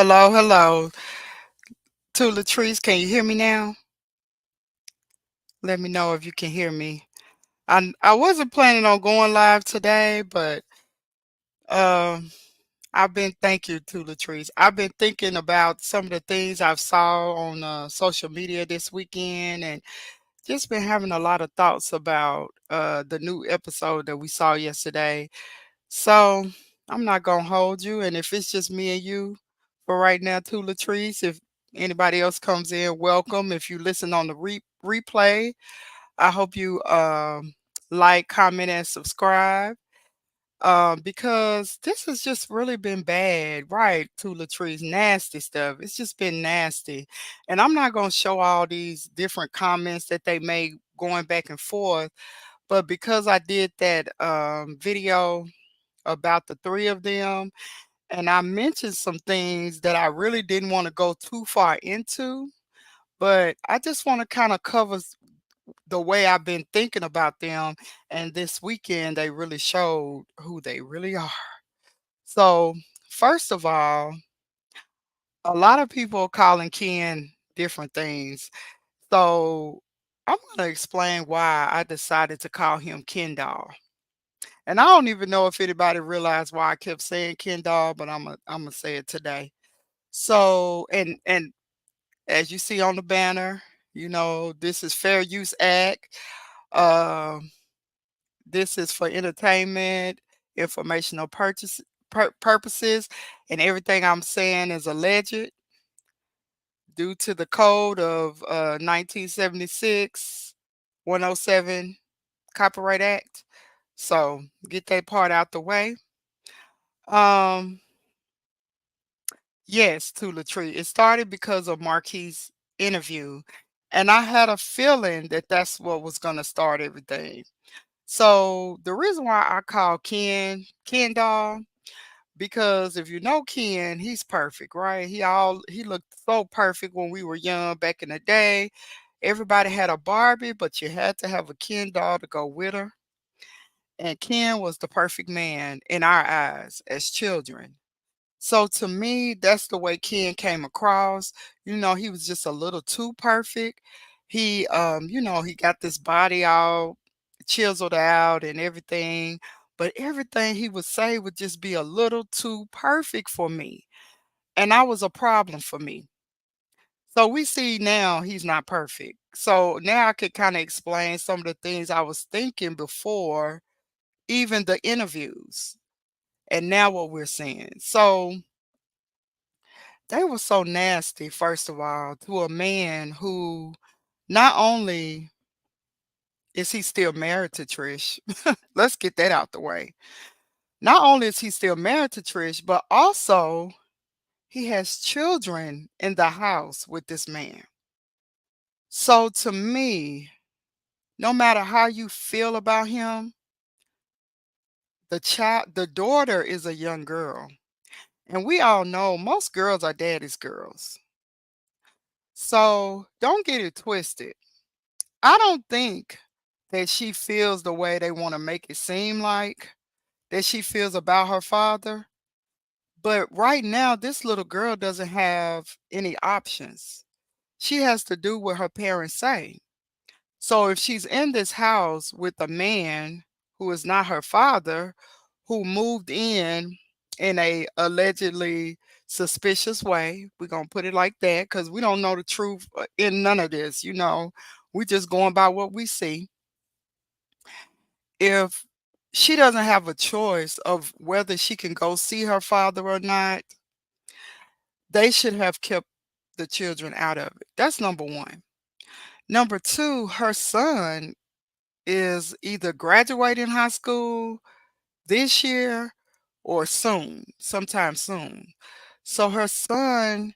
Hello, hello. To Latrice, can you hear me now? Let me know if you can hear me. I wasn't planning on going live today, but um thank you to Latrice. I've been thinking about some of the things I've saw on social media this weekend and just been having a lot of thoughts about the new episode that we saw yesterday. So I'm not gonna hold you, and if it's just me and you for right now, too, Latrice. If anybody else comes in, welcome. If you listen on the replay, I hope you like, comment, and subscribe. Because this has just really been bad, right? To Latrice, nasty stuff. It's just been nasty, and I'm not gonna show all these different comments that they made going back and forth. But because I did that video about the three of them, and I mentioned some things that I really didn't want to go too far into, but I just want to kind of cover the way I've been thinking about them. And this weekend, they really showed who they really are. So, first of all, a lot of people are calling Ken different things. So, I'm going to explain why I decided to call him Ken Doll. And I don't even know if anybody realized why I kept saying Ken Doll, but I'm gonna say it today. So, and as you see on the banner, this is Fair Use Act. Um, this is for entertainment, informational purposes, and everything I'm saying is alleged due to the code of 1976 107 Copyright Act. So get that part out the way. Um, yes, to Latree. It started because of Marquis' interview, and I had a feeling that that's what was going to start everything. So the reason why I call Ken Doll, because if you know Ken, he's perfect, right? He looked so perfect when we were young back in the day. Everybody had a Barbie, but you had to have a Ken doll to go with her. And Ken was the perfect man in our eyes as children. So to me, that's the way Ken came across. He was just a little too perfect. He got this body all chiseled out and everything, but everything he would say would just be a little too perfect for me. And I was a problem for me. So we see now he's not perfect. So now I could kind of explain some of the things I was thinking before even the interviews and now what we're seeing. So they were so nasty, first of all, to a man who not only is he still married to Trish, let's get that out the way. Not only is he still married to Trish, but also he has children in the house with this man. So to me, no matter how you feel about him, the daughter is a young girl. And we all know most girls are daddy's girls. So don't get it twisted. I don't think that she feels the way they want to make it seem like that she feels about her father. But right now, this little girl doesn't have any options. She has to do what her parents say. So if she's in this house with a man who is not her father, who moved in a allegedly suspicious way, we're gonna put it like that because we don't know the truth in none of this. We just going by what we see. If she doesn't have a choice of whether she can go see her father or not, they should have kept the children out of it. That's number one. Number two, her son is either graduating high school this year or soon, sometime soon. So her son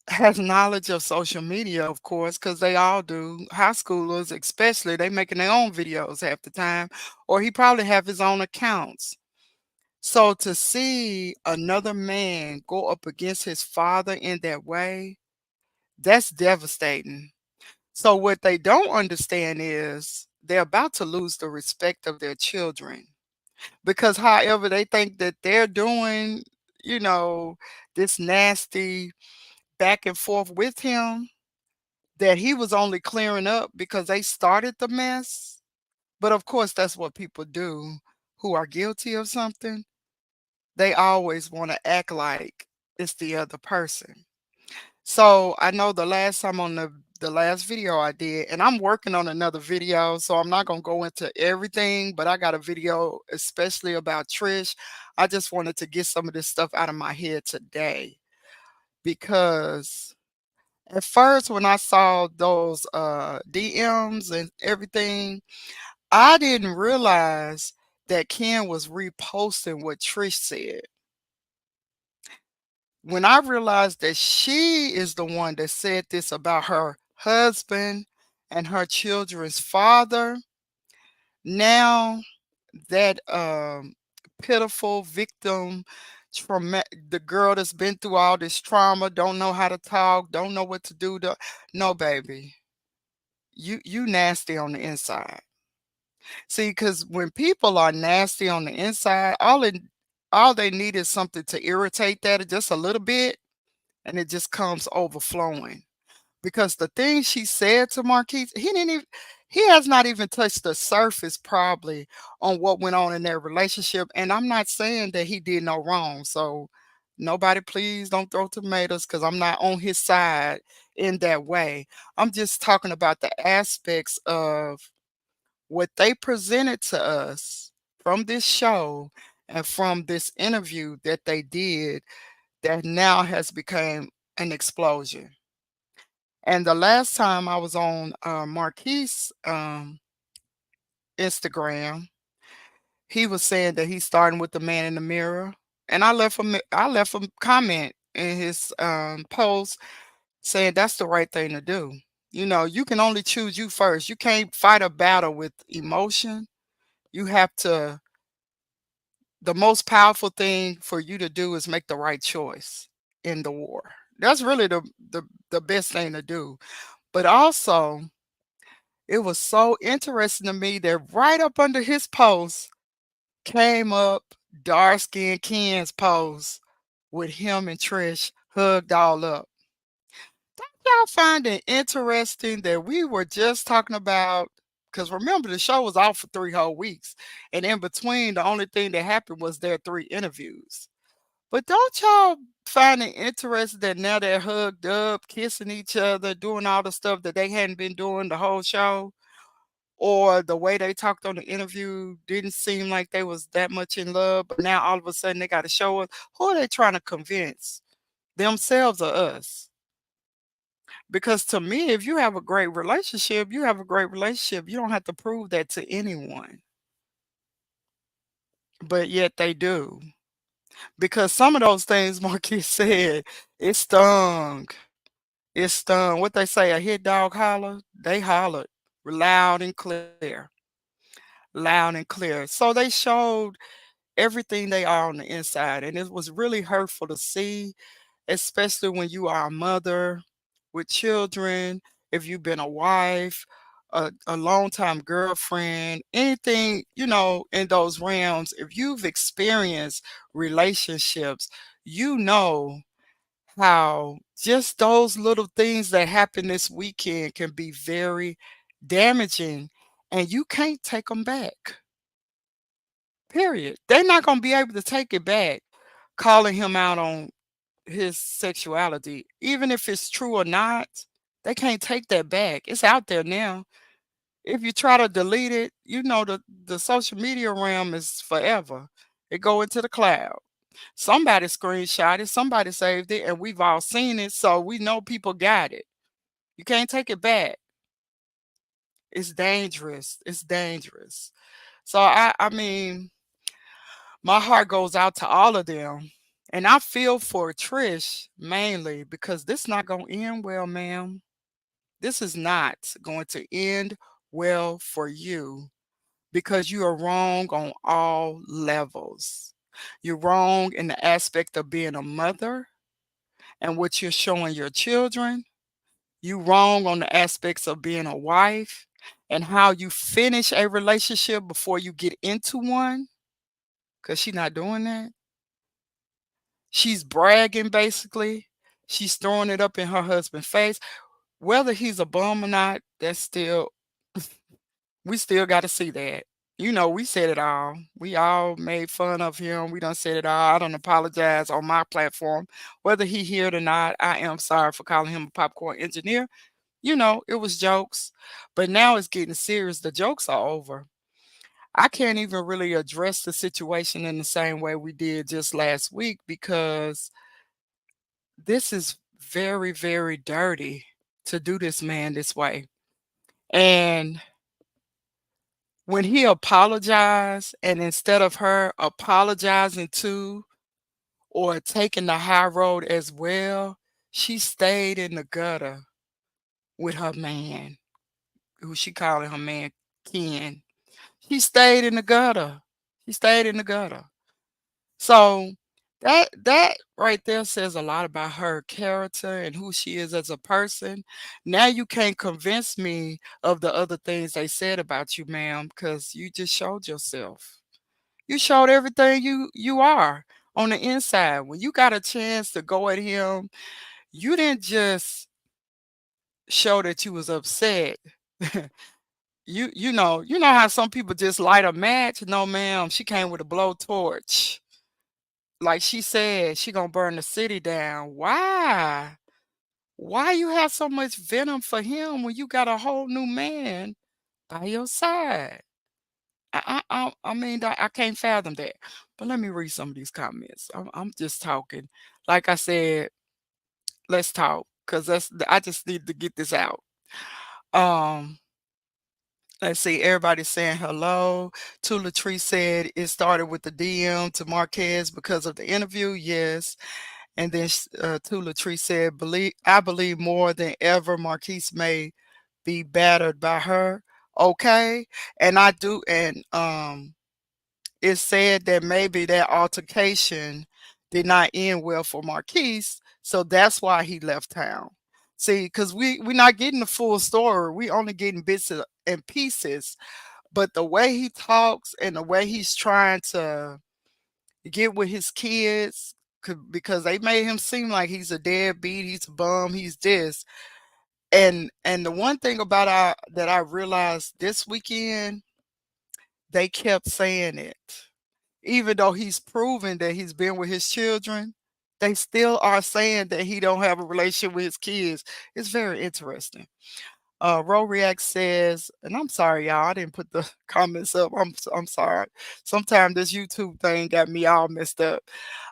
has knowledge of social media, of course, because they all do. High schoolers, especially, they making their own videos half the time, or he probably have his own accounts. So to see another man go up against his father in that way, that's devastating. So what they don't understand is they're about to lose the respect of their children because however they think that they're doing, you know, this nasty back and forth with him, that he was only clearing up because they started the mess. But of course, that's what people do who are guilty of something. They always want to act like it's the other person. So I know the last time on the last video I did, and I'm working on another video, so I'm not gonna go into everything, but I got a video especially about Trish. I just wanted to get some of this stuff out of my head today because at first when I saw those DMs and everything, I didn't realize that Ken was reposting what Trish said. When I realized that she is the one that said this about her husband and her children's father, now that pitiful victim, the girl that's been through all this trauma, don't know how to talk, don't know what to do. No, baby, you nasty on the inside. See, because when people are nasty on the inside, all they need is something to irritate that just a little bit, and it just comes overflowing. Because the things she said to Marquise, he has not even touched the surface probably on what went on in their relationship. And I'm not saying that he did no wrong. So nobody please don't throw tomatoes because I'm not on his side in that way. I'm just talking about the aspects of what they presented to us from this show and from this interview that they did that now has become an explosion. And the last time I was on Marquise Instagram, he was saying that he's starting with the man in the mirror. And I left him comment in his post saying that's the right thing to do. You know, you can only choose you first. You can't fight a battle with emotion. You have to The most powerful thing for you to do is make the right choice in the war. That's really the best thing to do. But also, it was so interesting to me that right up under his post came up dark skinned Ken's post with him and Trish hugged all up. Y'all find it interesting that we were just talking about, because remember the show was out for 3 whole weeks, and in between the only thing that happened was their 3 interviews. But don't y'all find it interesting that now they're hugged up, kissing each other, doing all the stuff that they hadn't been doing the whole show? Or the way they talked on the interview didn't seem like they was that much in love, but now all of a sudden they got to show us. Who are they trying to convince? Themselves or us? Because to me, if you have a great relationship, you have a great relationship. You don't have to prove that to anyone. But yet they do. Because some of those things Marquis said, it stung. It stung. What they say, a hit dog holler? They hollered loud and clear. Loud and clear. So they showed everything they are on the inside. And it was really hurtful to see, especially when you are a mother with children, if you've been a wife, a longtime girlfriend, anything, in those realms. If you've experienced relationships, you know how just those little things that happen this weekend can be very damaging and you can't take them back. Period. They're not going to be able to take it back, calling him out on his sexuality. Even if it's true or not, they can't take that back. It's out there now. If you try to delete it, the social media realm is forever. It go into the cloud. Somebody screenshot it, somebody saved it, and we've all seen it, so we know people got it. You can't take it back. It's dangerous. It's dangerous. So I mean, my heart goes out to all of them. And I feel for Trish mainly because this not going to end well, ma'am. This is not going to end well for you because you are wrong on all levels. You're wrong in the aspect of being a mother and what you're showing your children. You wrong on the aspects of being a wife and how you finish a relationship before you get into one, because she's not doing that. She's bragging basically. She's throwing it up in her husband's face. Whether he's a bum or not, that's still we still got to see that. We said it all. We all made fun of him. We done said it all. I don't apologize on my platform. Whether he hear it or not, I am sorry for calling him a popcorn engineer. It was jokes. But now it's getting serious. The jokes are over. I can't even really address the situation in the same way we did just last week because this is very, very dirty to do this man this way. And when he apologized, and instead of her apologizing to or taking the high road as well, she stayed in the gutter with her man, who she calling her man Ken. She stayed in the gutter. She stayed in the gutter. So that right there says a lot about her character and who she is as a person. Now you can't convince me of the other things they said about you, ma'am, because you just showed yourself. You showed everything you are on the inside. When you got a chance to go at him, you didn't just show that you was upset. You know how some people just light a match? No, ma'am, she came with a blowtorch. Like she said, she gonna burn the city down. Why? Why you have so much venom for him when you got a whole new man by your side? I mean, I can't fathom that. But let me read some of these comments. I'm just talking. Like I said, let's talk because I just need to get this out. Um, let's see. Everybody's saying hello. Tula Tree said it started with the DM to Marquez because of the interview. Yes. And then Tula Tree said, I believe more than ever Marquise may be battered by her. Okay. And I do. And it said that maybe that altercation did not end well for Marquise, so that's why he left town. See, because we're not getting the full story, we only getting and pieces. But the way he talks and the way he's trying to get with his kids, because they made him seem like he's a deadbeat, he's a bum, he's this. And the one thing about that I realized this weekend, they kept saying it even though he's proven that he's been with his children, they still are saying that he don't have a relationship with his kids. It's very interesting. Ro React says, and I'm sorry, y'all, I didn't put the comments up. I'm sorry. Sometimes this YouTube thing got me all messed up.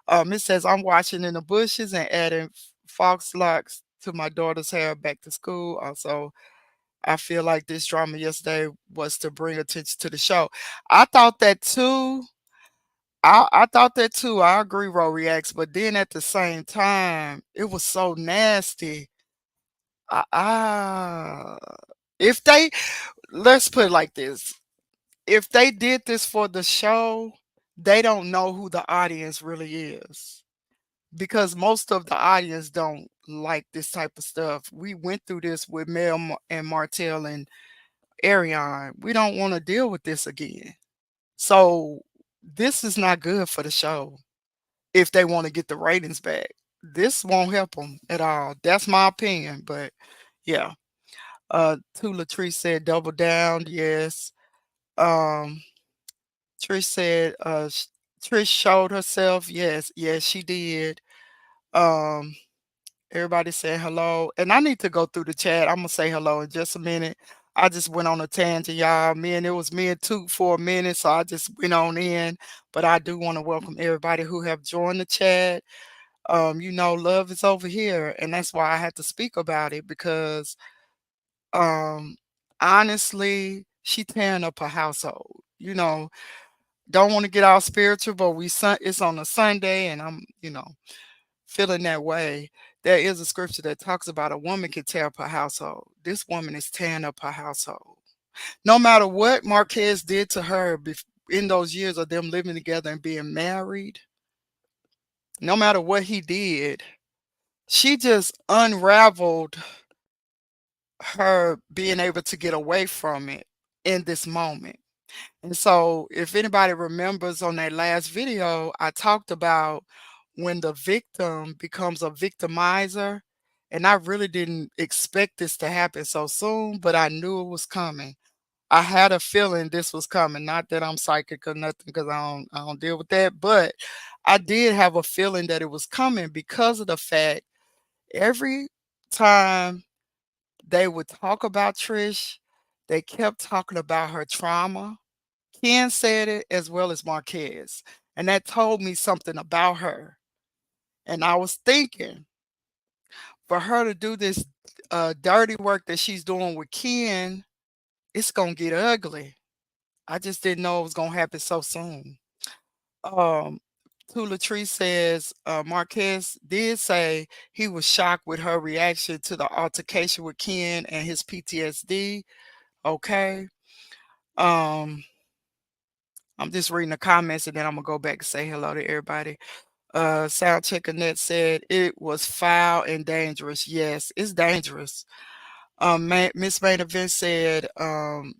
It says I'm watching in the bushes and adding fox locks to my daughter's hair back to school. Also, I feel like this drama yesterday was to bring attention to the show. I thought that too. I thought that too. I agree, Ro reacts, but then at the same time, it was so nasty. I, ah, if they let's put it like this: if they did this for the show, they don't know who the audience really is because most of the audience don't like this type of stuff. We went through this with and Martell and Arion. We don't want to deal with this again. So this is not good for the show. If they want to get the ratings back. This won't help them at all. That's my opinion, but yeah. Tula Tree said double down. Yes. Um, Trish said Trish showed herself. Yes, yes, she did. Um, everybody said hello, and I need to go through the chat. I'm gonna say hello in just a minute. I just went on a tangent, y'all. It was me and Toot for a minute, so I just went on in. But I do want to welcome everybody who have joined the chat. Love is over here, and that's why I had to speak about it because, um, honestly, she tearing up her household. Don't want to get all spiritual, but it's on a Sunday, and I'm, feeling that way. There is a scripture that talks about a woman can tear up her household. This woman is tearing up her household. No matter what Marquez did to her in those years of them living together and being married, no matter what he did, she just unraveled her being able to get away from it in this moment. And so, if anybody remembers on that last video, I talked about when the victim becomes a victimizer, and I really didn't expect this to happen so soon, but I knew it was coming. I had a feeling this was coming. Not that I'm psychic or nothing, because I don't deal with that, but I did have a feeling that it was coming because of the fact every time they would talk about Trish, they kept talking about her trauma. Ken said it as well as Marquez. And that told me something about her. And I was thinking, for her to do this dirty work that she's doing with Ken, it's gonna get ugly. I just didn't know it was gonna happen so soon. Um, Tula Tree says Marquez did say he was shocked with her reaction to the altercation with Ken and his PTSD. Okay. Um, I'm just reading the comments and then I'm gonna go back and say hello to everybody. Sound Checker Net said it was foul and dangerous. Yes, it's dangerous. Miss Main Event said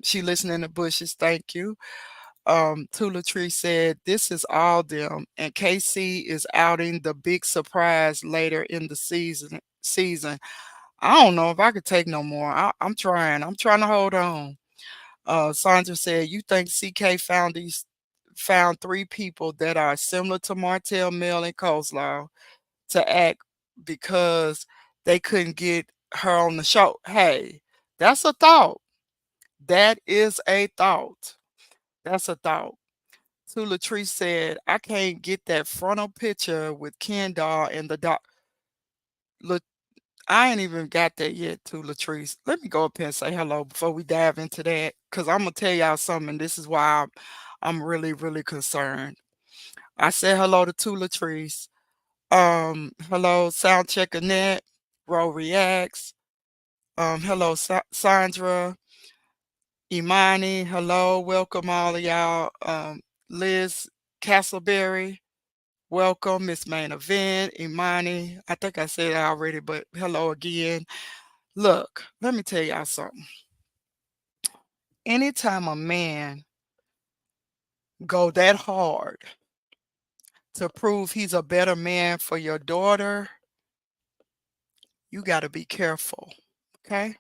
she listened in the bushes. Thank you. Tula Tree said this is all them, and KC is outing the big surprise later in the season. I don't know if I could take no more. I'm trying. I'm trying to hold on. Sandra said, "You think CK found three people that are similar to Martell, Mel, and Coleslaw to act because they couldn't get her on the show." Hey, that's a thought. That is a thought. That's a thought. Sue Latrice said, "I can't get that frontal picture with Ken Doll and the doc." Look, I ain't even got that yet to Latrice. Let me go up here and say hello before we dive into that, because I'm gonna tell y'all something. This is why I'm really, really concerned. I said hello to Latrice. Hello, Soundcheck Annette, Ro Reacts. Hello, Sandra, Imani. Hello, welcome all of y'all. Liz Castleberry, welcome. Miss Main Event, Imani. I think I said it already, but hello again. Look, let me tell y'all something. Anytime a man go that hard to prove he's a better man for your daughter, you got to be careful. Okay?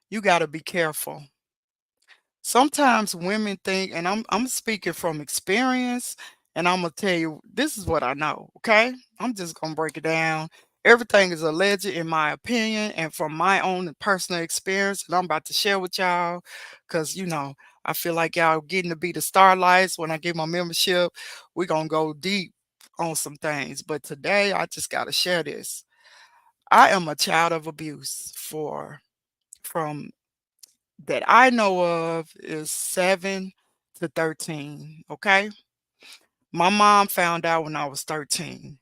You got to be careful. Sometimes women think, and I'm speaking from experience, and I'm gonna tell you this is what I know. Okay, I'm just gonna break it down. Everything is alleged in my opinion and from my own personal experience, and I'm about to share with y'all, because I feel like y'all getting to be the starlights when I get my membership. We're gonna go deep on some things, but today I just gotta share this. I am a child of abuse for from that I know of is 7 to 13, okay? My mom found out when I was 13.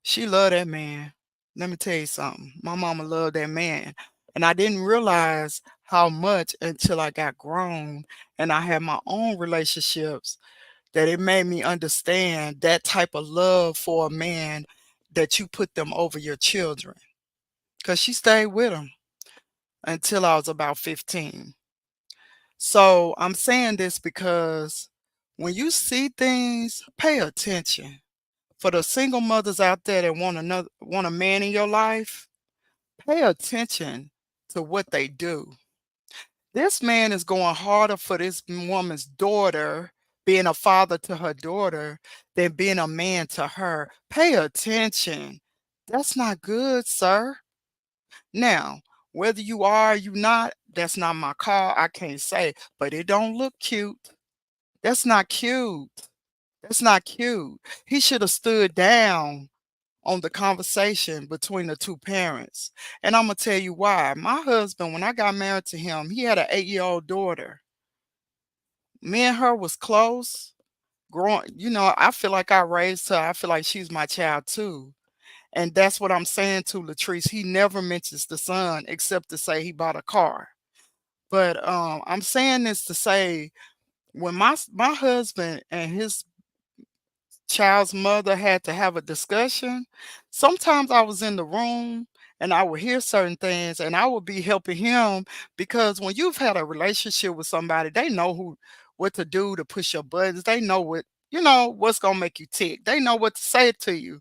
She loved that man. Let me tell you something. My mama loved that man. And I didn't realize how much until I got grown and I had my own relationships that it made me understand that type of love for a man, that you put them over your children. Because she stayed with him until I was about 15. So I'm saying this because when you see things, pay attention. For the single mothers out there that want a man in your life, pay attention to what they do. This man is going harder for this woman's daughter, being a father to her daughter, than being a man to her. Pay attention. That's not good, sir. Now, whether you are or you not, that's not my call. I can't say, but it don't look cute. That's not cute. That's not cute. He should have stood down on the conversation between the two parents. And I'm gonna tell you why. My husband, when I got married to him, he had an 8-year-old daughter. Me and her was close. Growing, I feel like I raised her. I feel like she's my child too. And that's what I'm saying to Latrice. He never mentions the son except to say he bought a car. But I'm saying this to say, when my husband and his child's mother had to have a discussion, sometimes I was in the room and I would hear certain things and I would be helping him, because when you've had a relationship with somebody, they know what to do to push your buttons. They know what, what's gonna make you tick. They know what to say to you.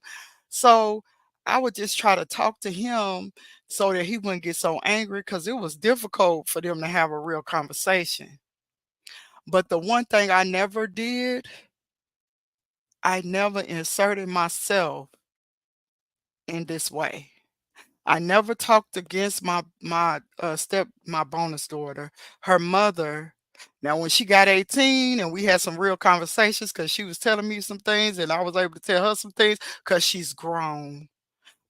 So I would just try to talk to him so that he wouldn't get so angry because it was difficult for them to have a real conversation. But the one thing I never did, I never inserted myself in this way. I never talked against my bonus daughter, her mother. Now, when she got 18 and we had some real conversations because she was telling me some things and I was able to tell her some things because she's grown.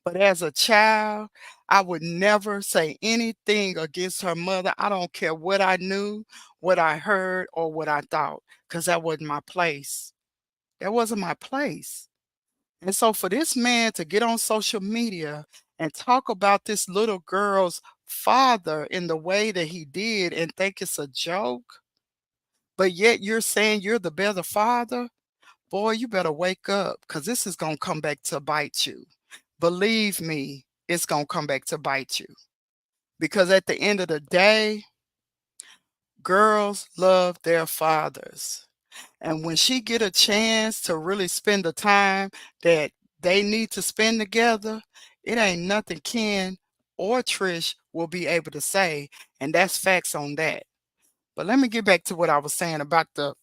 But as a child, I would never say anything against her mother. I don't care what I knew, what I heard, or what I thought, because that wasn't my place. That wasn't my place. And so for this man to get on social media and talk about this little girl's father in the way that he did and think it's a joke, but yet you're saying you're the better father, boy, you better wake up because this is going to come back to bite you. Believe me, it's going to come back to bite you. Because at the end of the day, girls love their fathers. And when she get a chance to really spend the time that they need to spend together, it ain't nothing Ken or Trish will be able to say. And that's facts on that. But let me get back to what I was saying about the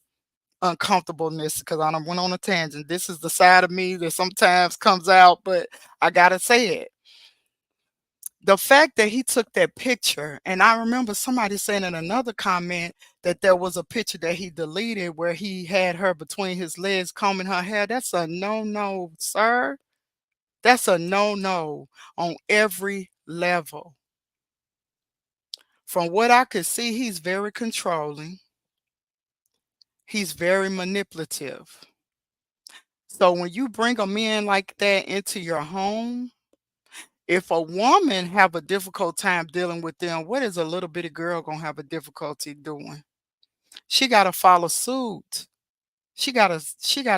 uncomfortableness because I done went on a tangent. This is the side of me that sometimes comes out, but I gotta say it. The fact that he took that picture, and I remember somebody saying in another comment that there was a picture that he deleted where he had her between his legs combing her hair. That's a no no, sir. That's a no no on every level. From what I could see, he's very controlling, he's very manipulative. So when you bring a man like that into your home, if a woman have a difficult time dealing with them, what is a little bitty girl gonna have a difficulty doing? She gotta follow suit. She gotta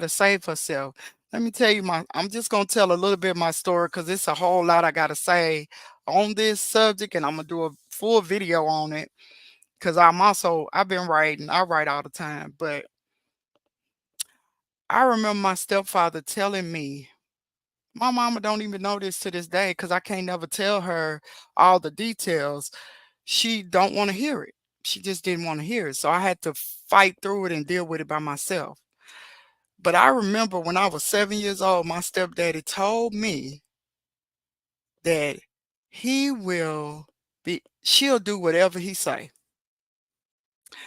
save herself. Let me tell you I'm just gonna tell a little bit of my story because it's a whole lot I gotta say on this subject, and I'm gonna do a full video on it because I've been writing. I write all the time, but I remember my stepfather telling me, my mama don't even know this to this day because I can't never tell her all the details. She don't want to hear it. She just didn't want to hear it. So I had to fight through it and deal with it by myself. But I remember when I was 7 years old, my stepdaddy told me that he will she'll do whatever he say.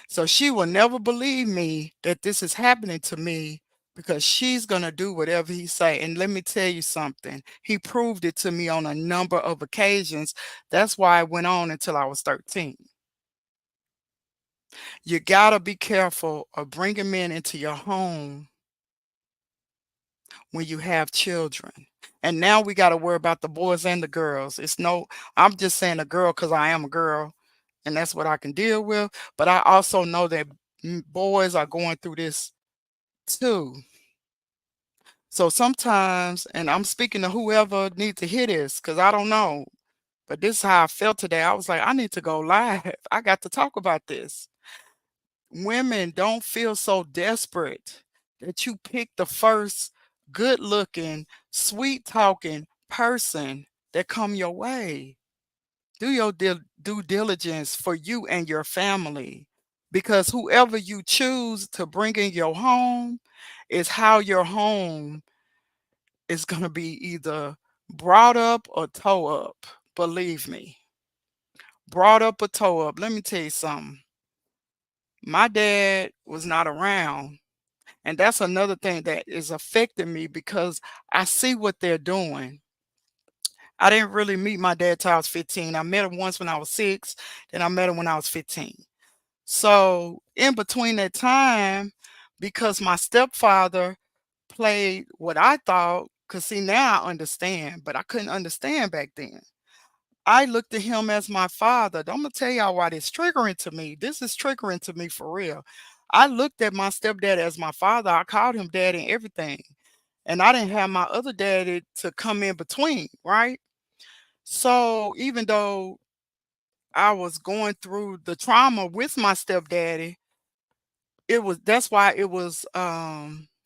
So she will never believe me that this is happening to me because she's going to do whatever he say. And let me tell you something. He proved it to me on a number of occasions. That's why I went on until I was 13. You got to be careful of bringing men into your home when you have children. And now we got to worry about the boys and the girls. I'm just saying a girl because I am a girl and that's what I can deal with. But I also know that boys are going through this too. So sometimes, and I'm speaking to whoever needs to hear this because I don't know, but this is how I felt today. I was like, I need to go live. I got to talk about this. Women don't feel so desperate that you pick the first good looking, sweet talking person that come your way. Do your due diligence for you and your family because whoever you choose to bring in your home is how your home is going to be either brought up or toe up. Believe me, brought up or toe up. Let me tell you something. My dad was not around. And that's another thing that is affecting me because I see what they're doing. I didn't really meet my dad till I was 15. I met him once when I was 6, then I met him when I was 15. So in between that time, because my stepfather played what I thought, because see, now I understand, but I couldn't understand back then. I looked at him as my father. I'm gonna tell y'all why this triggering to me. This is triggering to me for real. I looked at my stepdad as my father. I called him daddy and everything. And I didn't have my other daddy to come in between, right? So even though I was going through the trauma with my stepdaddy, that's why it was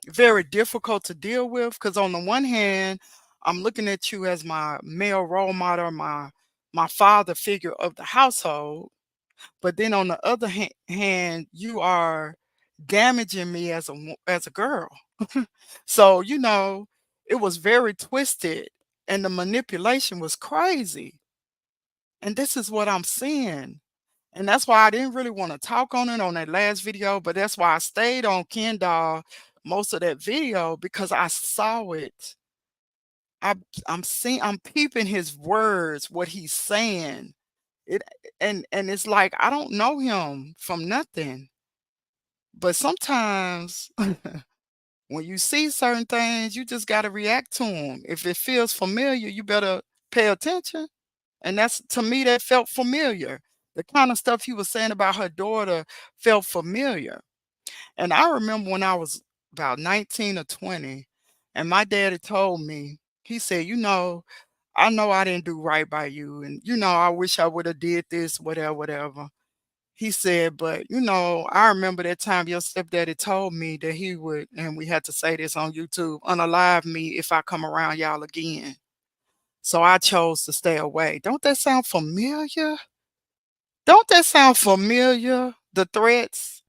very difficult to deal with because on the one hand, I'm looking at you as my male role model, my father figure of the household, but then on the other hand, you are damaging me as as a girl. So, it was very twisted and the manipulation was crazy. And this is what I'm seeing. And that's why I didn't really want to talk on it on that last video, but that's why I stayed on Kendall most of that video because I saw it. I'm peeping his words, what he's saying. It and it's like I don't know him from nothing. But sometimes when you see certain things, you just got to react to them. If it feels familiar, you better pay attention. And that's to me that felt familiar. The kind of stuff he was saying about her daughter felt familiar. And I remember when I was about 19 or 20, and my daddy told me, he said, I know I didn't do right by you. And, I wish I would have did this, whatever, whatever. He said, but I remember that time your stepdaddy told me that he would, and we had to say this on YouTube, unalive me if I come around y'all again. So I chose to stay away. Don't that sound familiar? Don't that sound familiar? The threats,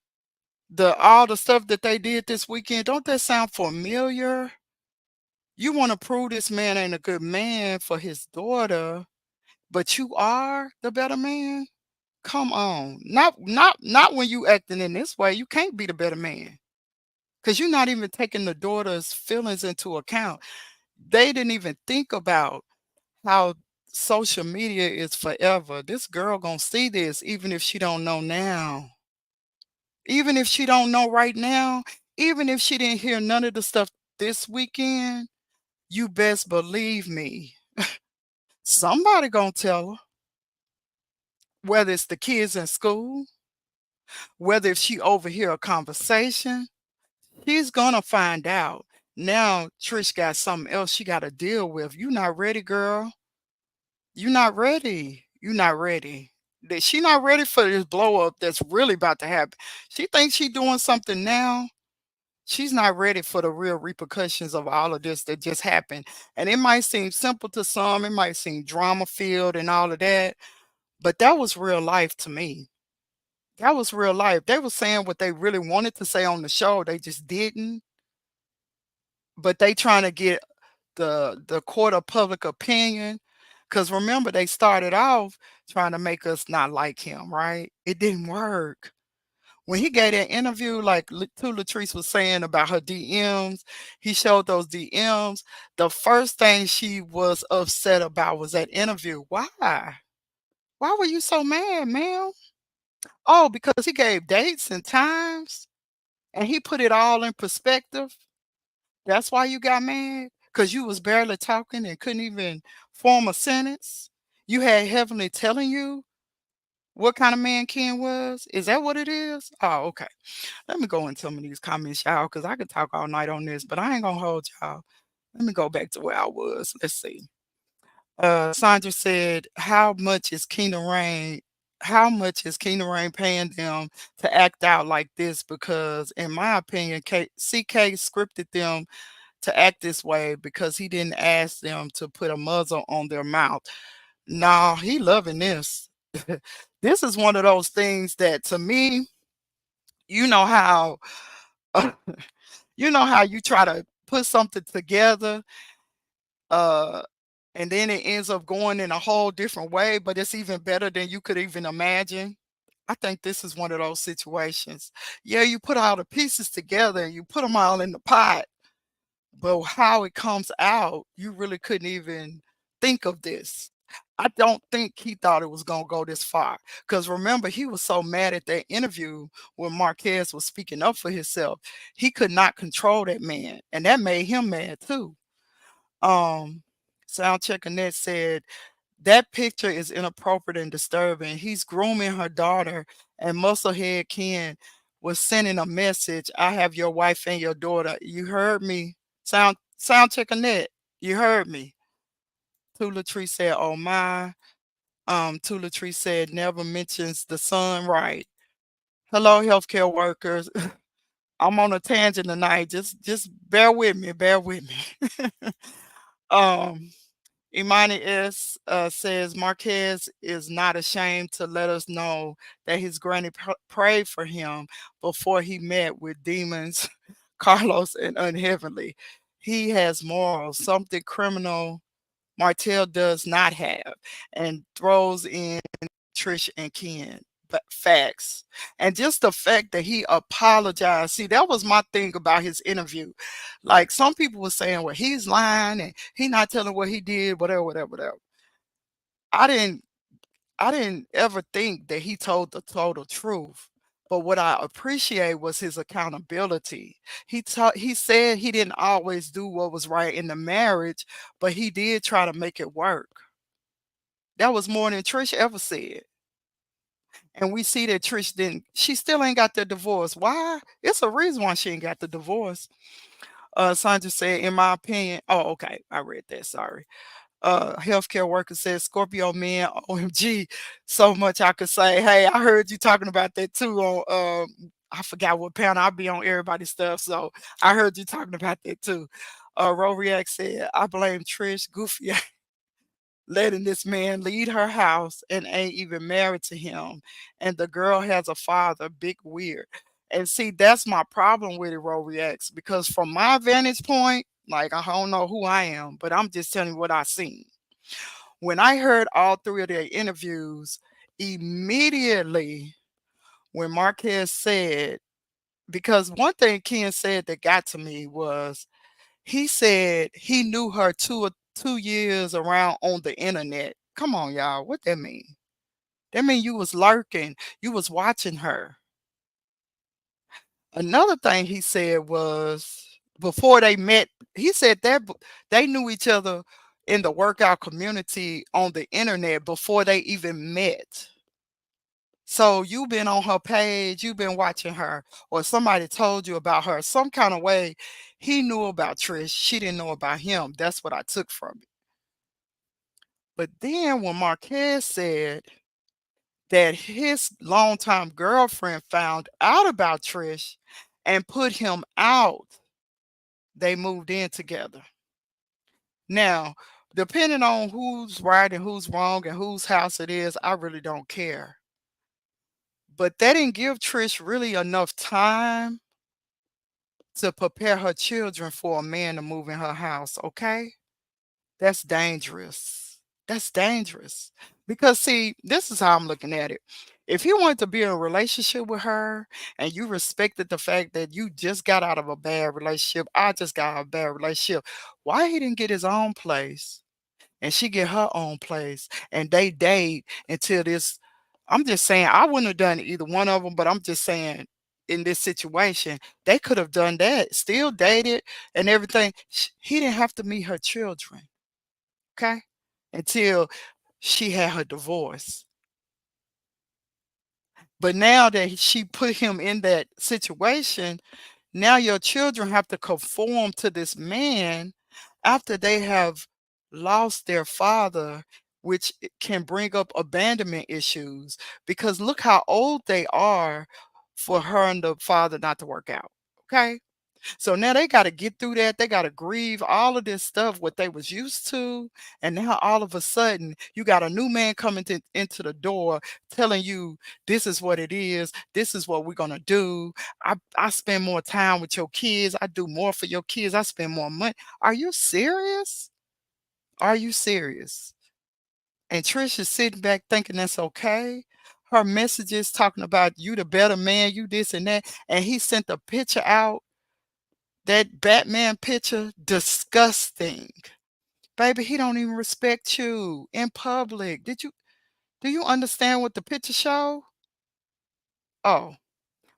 the all the stuff that they did this weekend, don't that sound familiar? You want to prove this man ain't a good man for his daughter, but you are the better man? Come on. Not when you acting in this way. You can't be the better man. Cause you're not even taking the daughter's feelings into account. They didn't even think about how social media is forever. This girl gonna see this even if she don't know now. Even if she don't know right now, even if she didn't hear none of the stuff this weekend, you best believe me. Somebody gonna tell her, whether it's the kids in school, whether if she overhear a conversation, she's gonna find out. Now Trish got something else she gotta deal with. You not ready, girl. You not ready. You not ready. That she not ready for this blow up that's really about to happen. She thinks she doing something now. She's not ready for the real repercussions of all of this that just happened. And it might seem simple to some, it might seem drama filled and all of that, but that was real life to me. That was real life. They were saying what they really wanted to say on the show. They just didn't. But they trying to get the court of public opinion. Because remember, they started off trying to make us not like him, right? It didn't work. When he gave that interview, like Two Latrice was saying about her DMs, he showed those DMs. The first thing she was upset about was that interview. Why? Why were you so mad, ma'am? Oh, because he gave dates and times and he put it all in perspective. That's why you got mad? Because you was barely talking and couldn't even form a sentence? You had Heavenly telling you what kind of man Ken was? Is that what it is? Oh, okay. Let me go into some of these comments, y'all, because I could talk all night on this, but I ain't gonna hold y'all. Let me go back to where I was. Let's see. Sandra said, how much is Kingdom Rain paying them to act out like this? Because in my opinion, CK scripted them to act this way because he didn't ask them to put a muzzle on their mouth. Nah, he loving this. This is one of those things that to me, you know how how you try to put something together, uh, and then it ends up going in a whole different way, but it's even better than you could even imagine. I think this is one of those situations. Yeah, you put all the pieces together and you put them all in the pot, but how it comes out, you really couldn't even think of this. I don't think he thought it was gonna go this far. Because remember, he was so mad at that interview when Marquez was speaking up for himself. He could not control that man, and that made him mad too. Um, Soundcheck Annette said that picture is inappropriate and disturbing. He's grooming her daughter, and Musclehead Ken was sending a message. I have your wife and your daughter. You heard me. Soundcheck Annette. You heard me. Tula Tree said, oh my. Tula Tree said never mentions the sun right. Hello, healthcare workers. I'm on a tangent tonight. Just bear with me, bear with me. um Imani S says Marquez is not ashamed to let us know that his granny prayed for him before he met with demons, Carlos and Unheavenly. He has morals, something criminal Martell does not have, and throws in Trish and Ken. But facts. And just the fact that he apologized. See, that was my thing about his interview. Like some people were saying, well, he's lying and he not telling what he did, whatever, whatever, whatever. I didn't I didn't ever think that he told the total truth. But what I appreciate was his accountability. He said he didn't always do what was right in the marriage, but he did try to make it work. That was more than Trish ever said. And we see that Trish didn't, she still ain't got the divorce. Why? It's a reason why she ain't got the divorce. Sandra said, in my opinion, oh, okay, I read that, sorry. Healthcare worker says, Scorpio men, OMG, so much I could say. Hey, I heard you talking about that too on, I forgot what panel, I'll be on everybody's stuff, so I heard you talking about that too. Ro React said, I blame Trish, goofy letting this man lead her house and ain't even married to him. And the girl has a father, big weird. And see, that's my problem with it, Ro Reacts, because from my vantage point, like I don't know who I am, but I'm just telling you what I seen. When I heard all three of their interviews, immediately when Marquez said, because one thing Ken said that got to me was he said he knew her 2 years around on the internet. Come on, y'all. What that mean? That mean you was lurking. You was watching her. Another thing he said was before they met, he said that they knew each other in the workout community on the internet before they even met. So you've been on her page, you've been watching her, or somebody told you about her some kind of way. He knew about Trish. She didn't know about him. That's what I took from it. But then when Marquez said that his longtime girlfriend found out about Trish and put him out, they moved in together. Now, depending on who's right and who's wrong and whose house it is, I really don't care. But that didn't give Trish really enough time to prepare her children for a man to move in her house, okay? That's dangerous. That's dangerous. Because see, this is how I'm looking at it. If he wanted to be in a relationship with her and you respected the fact that you just got out of a bad relationship, I just got out of a bad relationship, why he didn't get his own place and she get her own place and they date until this, I'm just saying I wouldn't have done either one of them, but I'm just saying in this situation, they could have done that, still dated and everything. He didn't have to meet her children, okay? Until she had her divorce. But now that she put him in that situation, now your children have to conform to this man after they have lost their father, which can bring up abandonment issues because look how old they are for her and the father not to work out. Okay. So now they got to get through that. They got to grieve all of this stuff, what they was used to. And now all of a sudden you got a new man coming into the door telling you this is what it is. This is what we're going to do. I spend more time with your kids. I do more for your kids. I spend more money. Are you serious? Are you serious? And Trish is sitting back thinking that's okay. Her messages talking about you the better man, you this and that. And he sent a picture out, that Batman picture, disgusting. Baby, he don't even respect you in public. Do you understand what the picture show? Oh,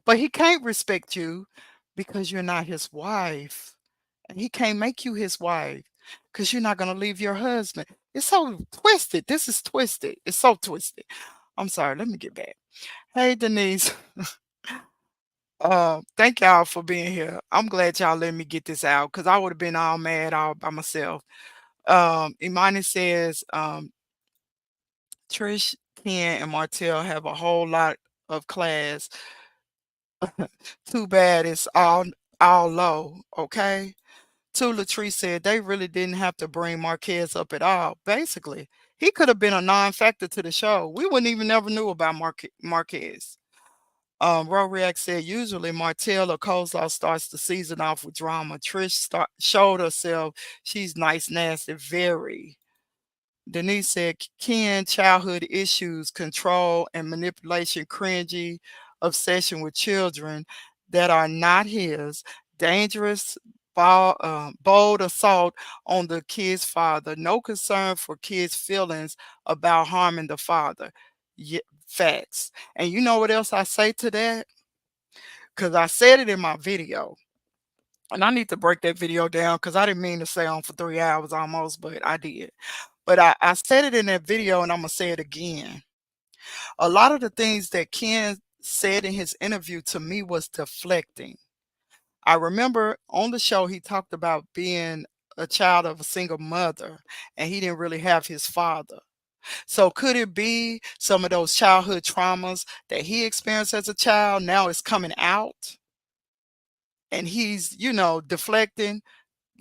but he can't respect you because you're not his wife. And he can't make you his wife because you're not gonna leave your husband. It's so twisted. This is twisted. It's so twisted. I'm sorry, let me get back. Hey Denise. Thank y'all for being here. I'm glad y'all let me get this out because I would have been all mad all by myself. Imani says, Trish, Ken, and Martell have a whole lot of class. Too bad it's all low, okay? Two Latrice said they really didn't have to bring Marquez up at all. Basically, he could have been a non-factor to the show. We wouldn't even never knew about Marquez. Ro React said usually Martell or Kozlov starts the season off with drama. Showed herself. She's nice, nasty, very. Denise said Ken, childhood issues, control and manipulation, cringy, obsession with children that are not his, dangerous, bold assault on the kid's father, no concern for kids' feelings about harming the father. Facts. And you know what else I say to that? Because I said it in my video. And I need to break that video down because I didn't mean to stay on for 3 hours almost, but I did. But I said it in that video and I'm going to say it again. A lot of the things that Ken said in his interview to me was deflecting. I remember on the show he talked about being a child of a single mother and he didn't really have his father. So could it be some of those childhood traumas that he experienced as a child now is coming out and he's, deflecting?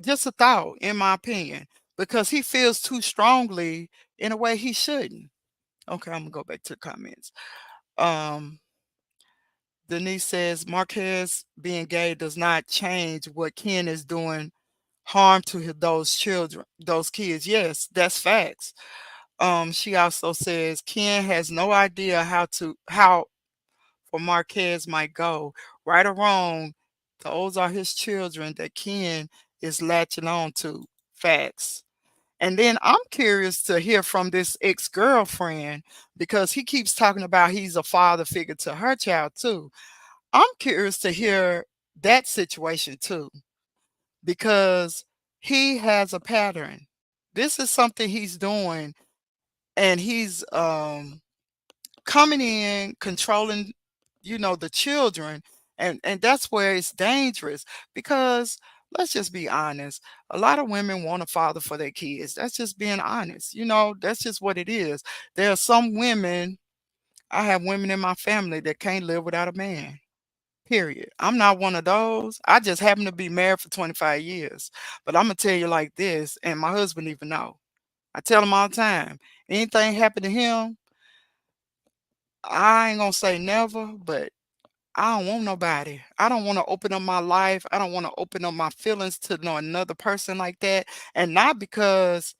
Just a thought, in my opinion, because he feels too strongly in a way he shouldn't. Okay, I'm gonna go back to the comments. Um, Denise says Marquez being gay does not change what Ken is doing harm to those children, those kids. Yes, that's facts. She also says Ken has no idea how for Marquez might go. Right or wrong, those are his children that Ken is latching on to. Facts. And then I'm curious to hear from this ex-girlfriend because he keeps talking about he's a father figure to her child too. I'm curious to hear that situation too because he has a pattern. This is something he's doing and he's coming in controlling the children and that's where it's dangerous because let's just be honest, a lot of women want a father for their kids. That's just being honest. That's just what it is. There are some women, I have women in my family that can't live without a man, period. I'm not one of those. I just happen to be married for 25 years, but I'm gonna tell you like this, and my husband even know, I tell him all the time, anything happen to him, I ain't gonna say never, but I don't want nobody. I don't want to open up my life. I don't want to open up my feelings to another person like that. And not because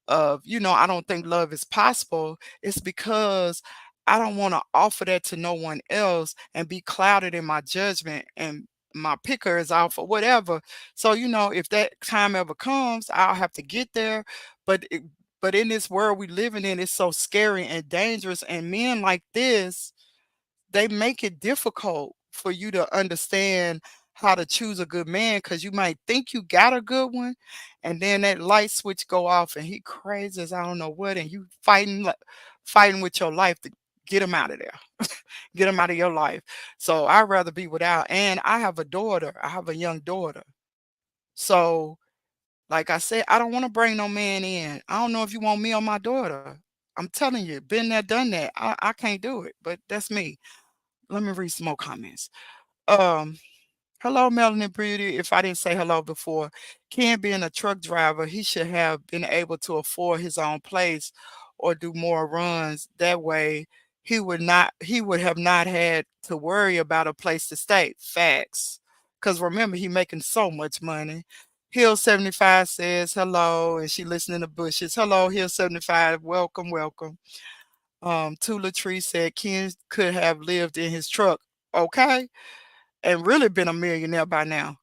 of, I don't think love is possible. It's because I don't want to offer that to no one else and be clouded in my judgment and my picker is off or whatever. So, if that time ever comes, I'll have to get there. But but in this world we living in, it's so scary and dangerous. And men like this, they make it difficult for you to understand how to choose a good man because you might think you got a good one, and then that light switch go off and he crazy as I don't know what, and you fighting with your life to get him out of there, get him out of your life. So I'd rather be without. And I have a daughter. I have a young daughter. So like I said, I don't want to bring no man in. I don't know if you want me or my daughter. I'm telling you, been there, done that. I can't do it, but that's me. Let me read some more comments. Um, Hello, Melanie Beauty. If I didn't say hello before, Ken being a truck driver, he should have been able to afford his own place or do more runs. That way, he would have not had to worry about a place to stay. Facts. Because remember, he making so much money. Hill 75 says hello, and she listening to Bushes. Hello, Hill 75. Welcome, welcome. Tula Tree said Ken could have lived in his truck, okay, and really been a millionaire by now.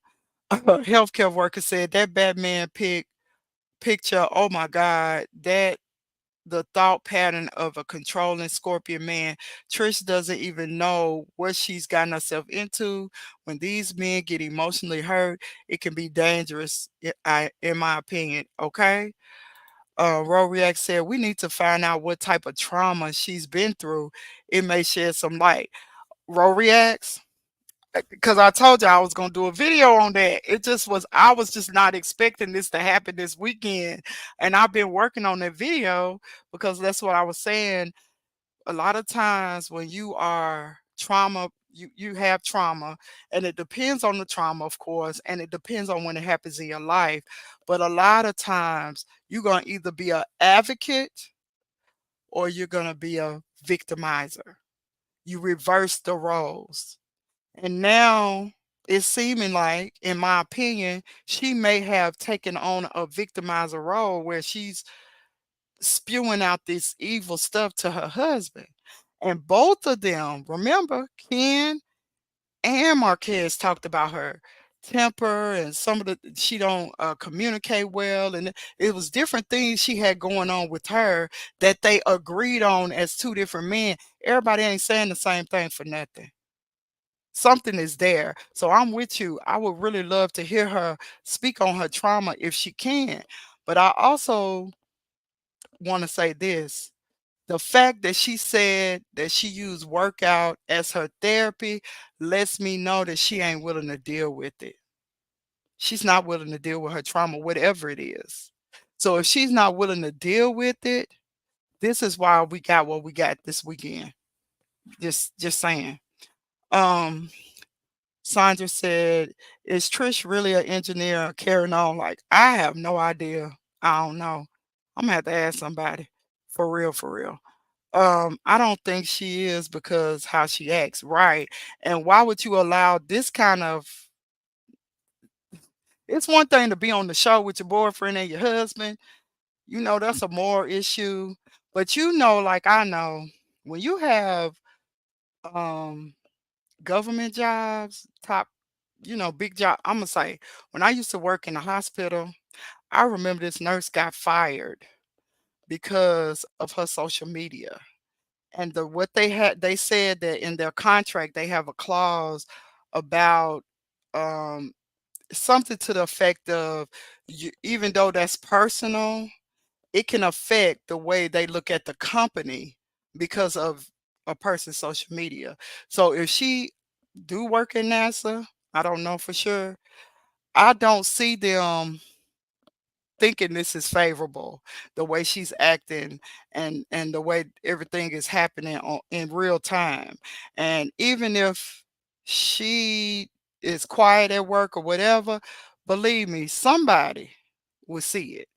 A healthcare worker said that Batman picture, oh my God, that the thought pattern of a controlling Scorpion man. Trish doesn't even know what she's gotten herself into. When these men get emotionally hurt, it can be dangerous, in my opinion. Okay. React said, we need to find out what type of trauma she's been through. It may shed some light. Reacts, because I told you I was going to do a video on that. I was just not expecting this to happen this weekend. And I've been working on that video because that's what I was saying. A lot of times when you are trauma, you have trauma, and it depends on the trauma, of course, and it depends on when it happens in your life. But a lot of times you're going to either be an advocate or you're going to be a victimizer. You reverse the roles. And now it's seeming like, in my opinion, she may have taken on a victimizer role where she's spewing out this evil stuff to her husband. And both of them, remember, Ken and Marquez talked about her temper and some of the she don't communicate well, and it was different things she had going on with her that they agreed on as two different men. Everybody ain't saying the same thing for nothing. Something is there. So I'm with you. I would really love to hear her speak on her trauma if she can. But I also want to say this. The fact that she said that she used workout as her therapy lets me know that she ain't willing to deal with it. She's not willing to deal with her trauma, whatever it is. So if she's not willing to deal with it, this is why we got what we got this weekend. Just saying. Um Sandra said, "Is Trish really an engineer carrying on?" Like, I have no idea. I don't know. I'm gonna have to ask somebody. For real, for real. I don't think she is because how she acts, right? And why would you allow this kind of it's one thing to be on the show with your boyfriend and your husband, that's a moral issue. But like I know, when you have um government jobs, top, big job, I'm gonna say when I used to work in the hospital, I remember this nurse got fired because of her social media. And what they said that in their contract they have a clause about um something to the effect of even though that's personal, it can affect the way they look at the company because of a person's social media. So if she do work in NASA, I don't know for sure. I don't see them thinking this is favorable, the way she's acting and the way everything is happening in real time. And even if she is quiet at work or whatever, believe me, somebody will see it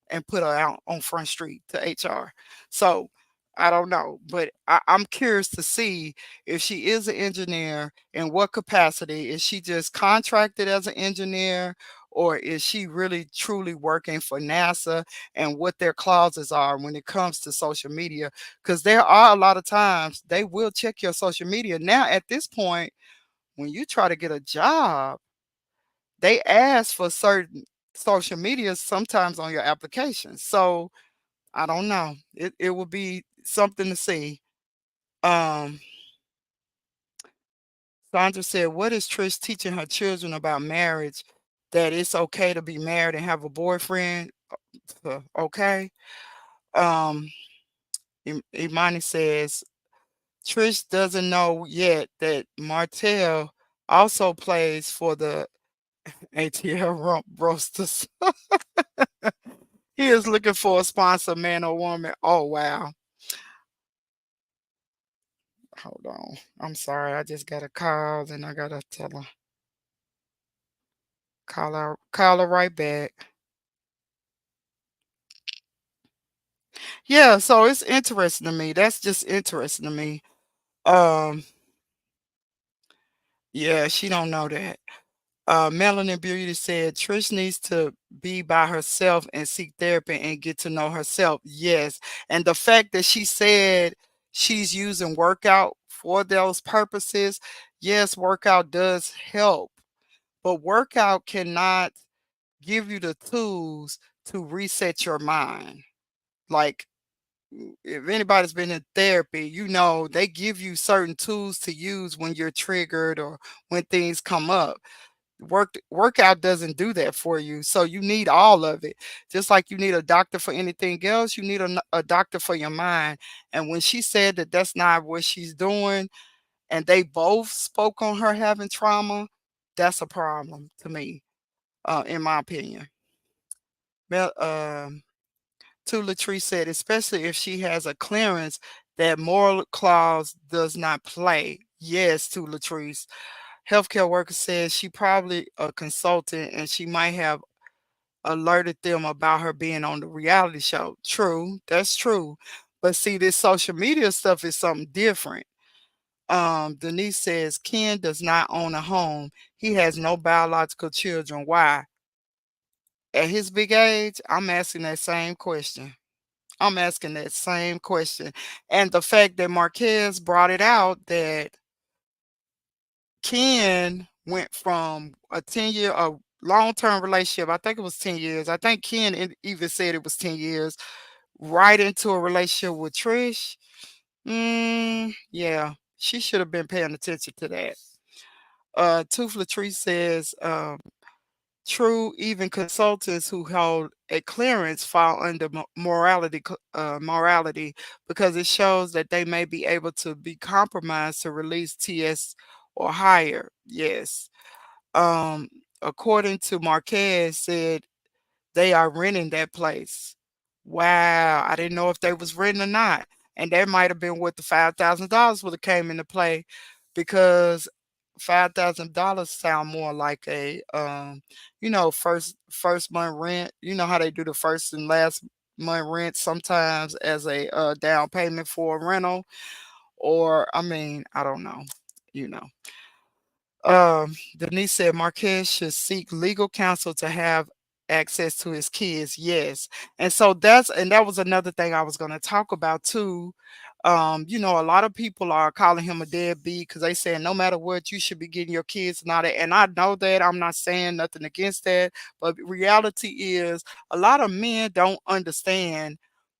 and put her out on Front Street to HR. So I don't know, but I'm curious to see if she is an engineer, in what capacity. Is she just contracted as an engineer, or is she really truly working for NASA, and what their clauses are when it comes to social media? Because there are a lot of times they will check your social media. Now, at this point, when you try to get a job, they ask for certain social media sometimes on your application. So I don't know. It will be something to see. Um, Sandra said, "What is Trish teaching her children about marriage? That it's okay to be married and have a boyfriend." Okay. Um, Imani says Trish doesn't know yet that Martell also plays for the ATL Roasters. He is looking for a sponsor, man or woman. Oh wow. Hold on. I'm sorry. I just got a call and I gotta tell her. Call her right back. Yeah, so it's interesting to me. That's just interesting to me. Um, yeah, she don't know that. Melanin Beauty said Trish needs to be by herself and seek therapy and get to know herself. Yes. And the fact that she said she's using workout for those purposes, yes, workout does help, but workout cannot give you the tools to reset your mind. Like, if anybody's been in therapy, they give you certain tools to use when you're triggered or when things come up. Workout doesn't do that for you. So you need all of it. Just like you need a doctor for anything else, you need a doctor for your mind. And when she said that that's not what she's doing, and they both spoke on her having trauma, that's a problem to me, in my opinion. Well, to Latrice said, especially if she has a clearance that moral clause does not play. Yes, to Latrice. Healthcare worker says she probably a consultant and she might have alerted them about her being on the reality show. True, that's true. But see, this social media stuff is something different. Denise says Ken does not own a home. He has no biological children. Why? At his big age, I'm asking that same question. I'm asking that same question. And the fact that Marquez brought it out that Ken went from a 10-year, a long-term relationship, I think it was 10 years. I think Ken even said it was 10 years, right into a relationship with Trish. Yeah, she should have been paying attention to that. Tooth Latrice says, true, even consultants who hold a clearance fall under morality because it shows that they may be able to be compromised to release TS or higher. Yes. Um, According to Marquez, said they are renting that place. Wow, I didn't know if they was renting or not. And that might have been what the $5,000 would have came into play because $5,000 sound more like a first month rent. You know how they do the first and last month rent sometimes as a down payment for a rental, or I mean, I don't know, you know. Denise said Marquez should seek legal counsel to have access to his kids. Yes. And that was another thing I was going to talk about too. A lot of people are calling him a deadbeat because they saying no matter what, you should be getting your kids and all that. And I know that I'm not saying nothing against that, but reality is a lot of men don't understand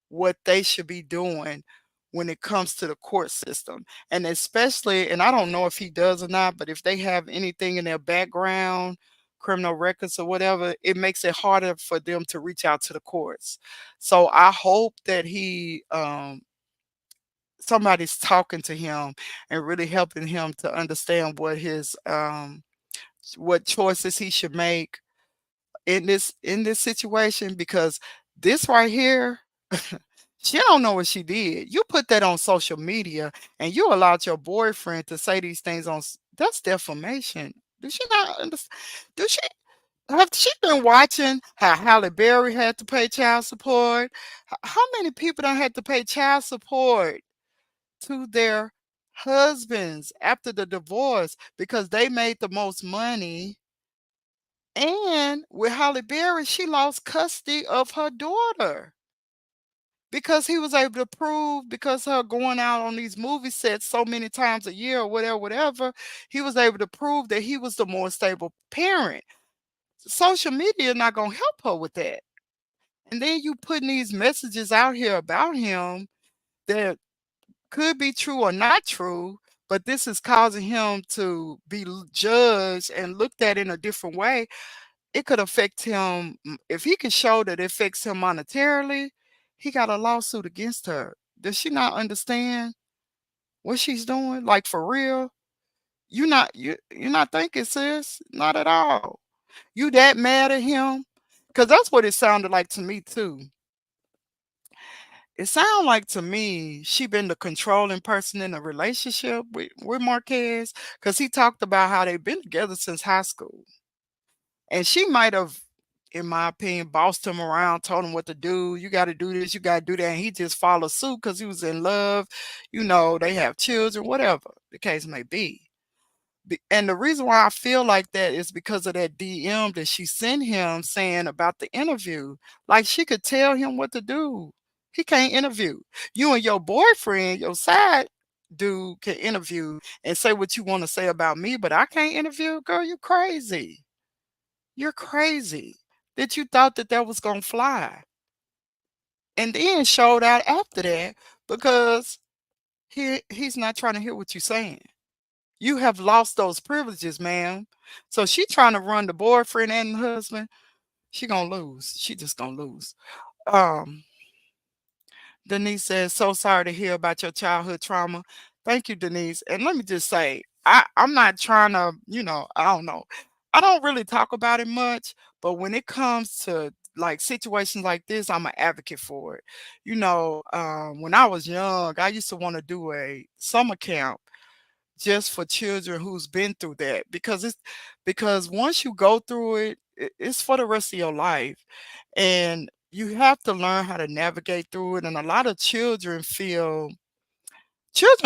what they should be doing when it comes to the court system. And especially, and I don't know if he does or not, but if they have anything in their background, criminal records or whatever, it makes it harder for them to reach out to the courts. So I hope that he somebody's talking to him and really helping him to understand what choices he should make in this situation, because this right here, she don't know what she did. You put that on social media and you allowed your boyfriend to say these things that's defamation. Does she not understand? Do she have she been watching how Halle Berry had to pay child support? How many people don't had to pay child support to their husbands after the divorce because they made the most money? And with Halle Berry, she lost custody of her daughter because he was able to prove, because her going out on these movie sets so many times a year or whatever, whatever, he was able to prove that he was the more stable parent. Social media not gonna help her with that. And then you putting these messages out here about him that could be true or not true, but this is causing him to be judged and looked at in a different way. It could affect him. If he can show that it affects him monetarily, he got a lawsuit against her. Does she not understand what she's doing? Like for real? You're not thinking, sis. Not at all. You that mad at him? Cause that's what it sounded like to me too. It sounded like to me she been the controlling person in a relationship with Marquez. Cause he talked about how they've been together since high school. And she might have, in my opinion, bossed him around, told him what to do. You got to do this, you got to do that. And he just followed suit because he was in love. They have children, whatever the case may be. And the reason why I feel like that is because of that DM that she sent him saying about the interview. Like she could tell him what to do. He can't interview. You and your boyfriend, your side dude, can interview and say what you want to say about me, but I can't interview. Girl, you crazy. You're crazy that you thought that that was gonna fly. And then showed out after that because he's not trying to hear what you're saying. You have lost those privileges, ma'am. So she trying to run the boyfriend and the husband. She gonna lose. She just gonna lose. Um, Denise says, so sorry to hear about your childhood trauma. Thank you, Denise. And let me just say, I'm not trying to, I don't know. I don't really talk about it much, but when it comes to like situations like this, I'm an advocate for it. When I was young, I used to want to do a summer camp just for children who's been through that, because once you go through it, it's for the rest of your life, and you have to learn how to navigate through it. And a lot of children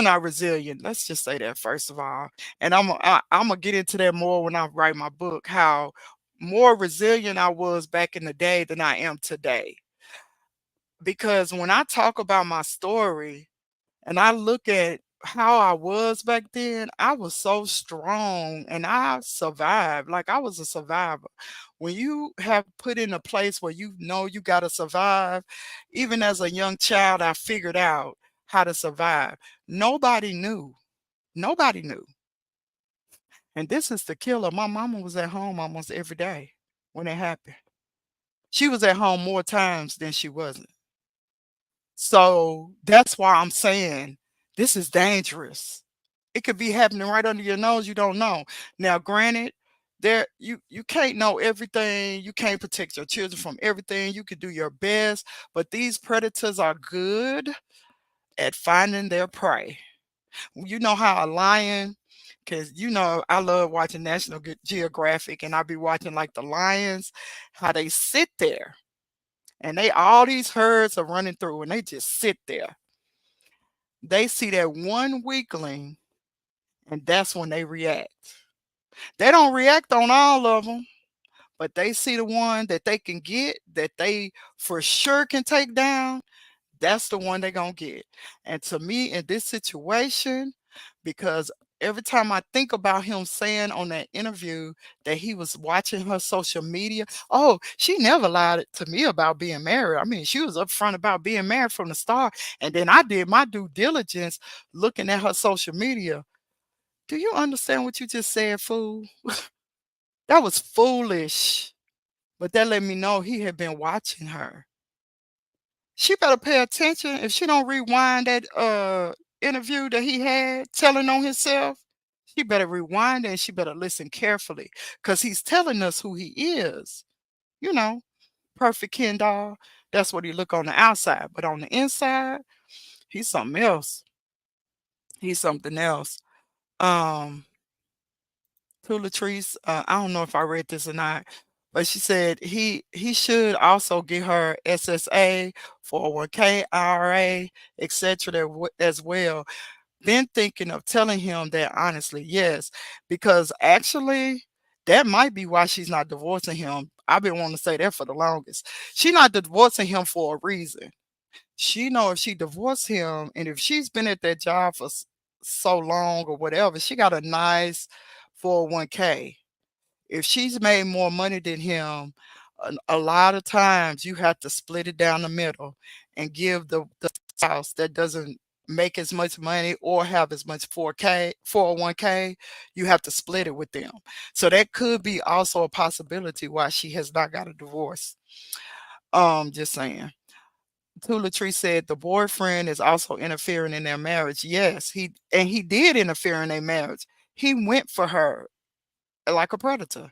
are resilient. Let's just say that first of all, and I'm gonna get into that more when I write my book. How more resilient I was back in the day than I am today, because when I talk about my story and I look at how I was back then, I was so strong and I survived. Like, I was a survivor. When you have put in a place where you know you got to survive, even as a young child, I figured out how to survive. Nobody knew. Nobody knew. And this is the killer. My mama was at home almost every day when it happened. She was at home more times than she wasn't. So that's why I'm saying this is dangerous. It could be happening right under your nose, you don't know. Now, granted, you can't know everything. You can't protect your children from everything. You could do your best, but these predators are good at finding their prey. You know how a lion, because I love watching National Geographic, and I be watching like the lions, how they sit there, and they all these herds are running through, and they just sit there. They see that one weakling, and that's when they react. They don't react on all of them, but they see the one that they can get, that they for sure can take down. That's the one they're gonna get. And to me, in this situation, because every time I think about him saying on that interview that he was watching her social media, oh, she never lied to me about being married. I mean, she was upfront about being married from the start. And then I did my due diligence looking at her social media. Do you understand what you just said, fool? That was foolish. But that let me know he had been watching her. She better pay attention. If she don't rewind that interview that he had telling on himself, she better rewind it and she better listen carefully. Cause he's telling us who he is. You know, perfect Ken doll. That's what he look on the outside. But on the inside, he's something else. He's something else. Um to Latrice, I don't know if I read this or not, but she said he should also get her SSA, 401k, IRA, etc. as well. Been thinking of telling him that honestly, yes, because actually that might be why she's not divorcing him. I've been wanting to say that for the longest. She's not divorcing him for a reason. She know if she divorced him and if she's been at that job for so long or whatever, she got a nice 401k. If she's made more money than him, a lot of times you have to split it down the middle and give the spouse that doesn't make as much money or have as much 401k, you have to split it with them. So that could be also a possibility why she has not got a divorce. Just saying. Tula Tree said the boyfriend is also interfering in their marriage. Yes, he did interfere in their marriage. He went for her like a predator.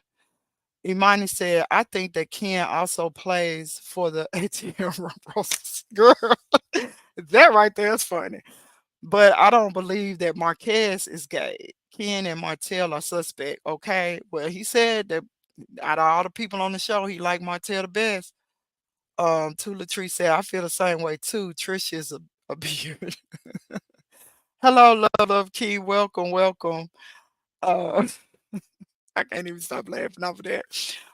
Imani said, I think that Ken also plays for the ATM Roses. Girl, that right there is funny. But I don't believe that Marquez is gay. Ken and Martell are suspect. Okay. Well, he said that out of all the people on the show, he liked Martell the best. Tula Tree said, I feel the same way too. Trish is a beard. Hello, love Key. Welcome, welcome. Uh I can't even stop laughing off of that.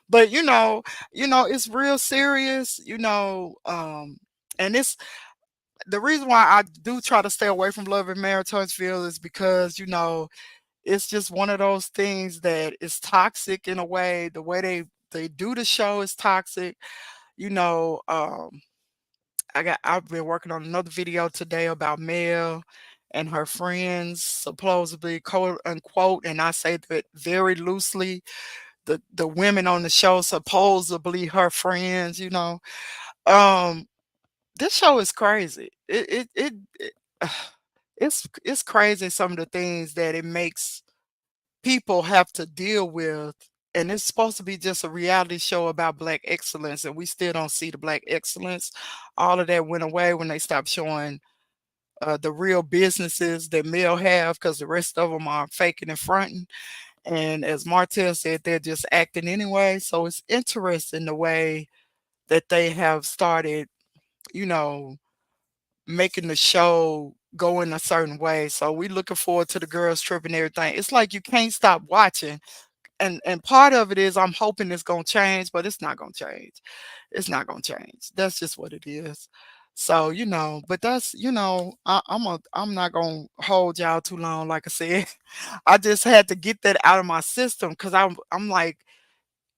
But it's real serious, and it's the reason why I do try to stay away from Love and Marriage Huntsville is because, it's just one of those things that is toxic in a way. The way they do the show is toxic. You know, I've been working on another video today about Mel and her friends, supposedly quote unquote, and I say that very loosely, the women on the show supposedly her friends. Um, this show is crazy. It's crazy some of the things that it makes people have to deal with. And it's supposed to be just a reality show about black excellence, and we still don't see the black excellence. All of that went away when they stopped showing the real businesses that male have, because the rest of them are faking and fronting. And as Martell said, they're just acting anyway. So it's interesting the way that they have started, you know, making the show go in a certain way. So we looking forward to the girls trip and everything. It's like you can't stop watching. And part of it is I'm hoping it's gonna change, but it's not gonna change. It's not gonna change. That's just what it is. So, but that's, I'm not gonna hold y'all too long, like I said. I just had to get that out of my system because I'm like,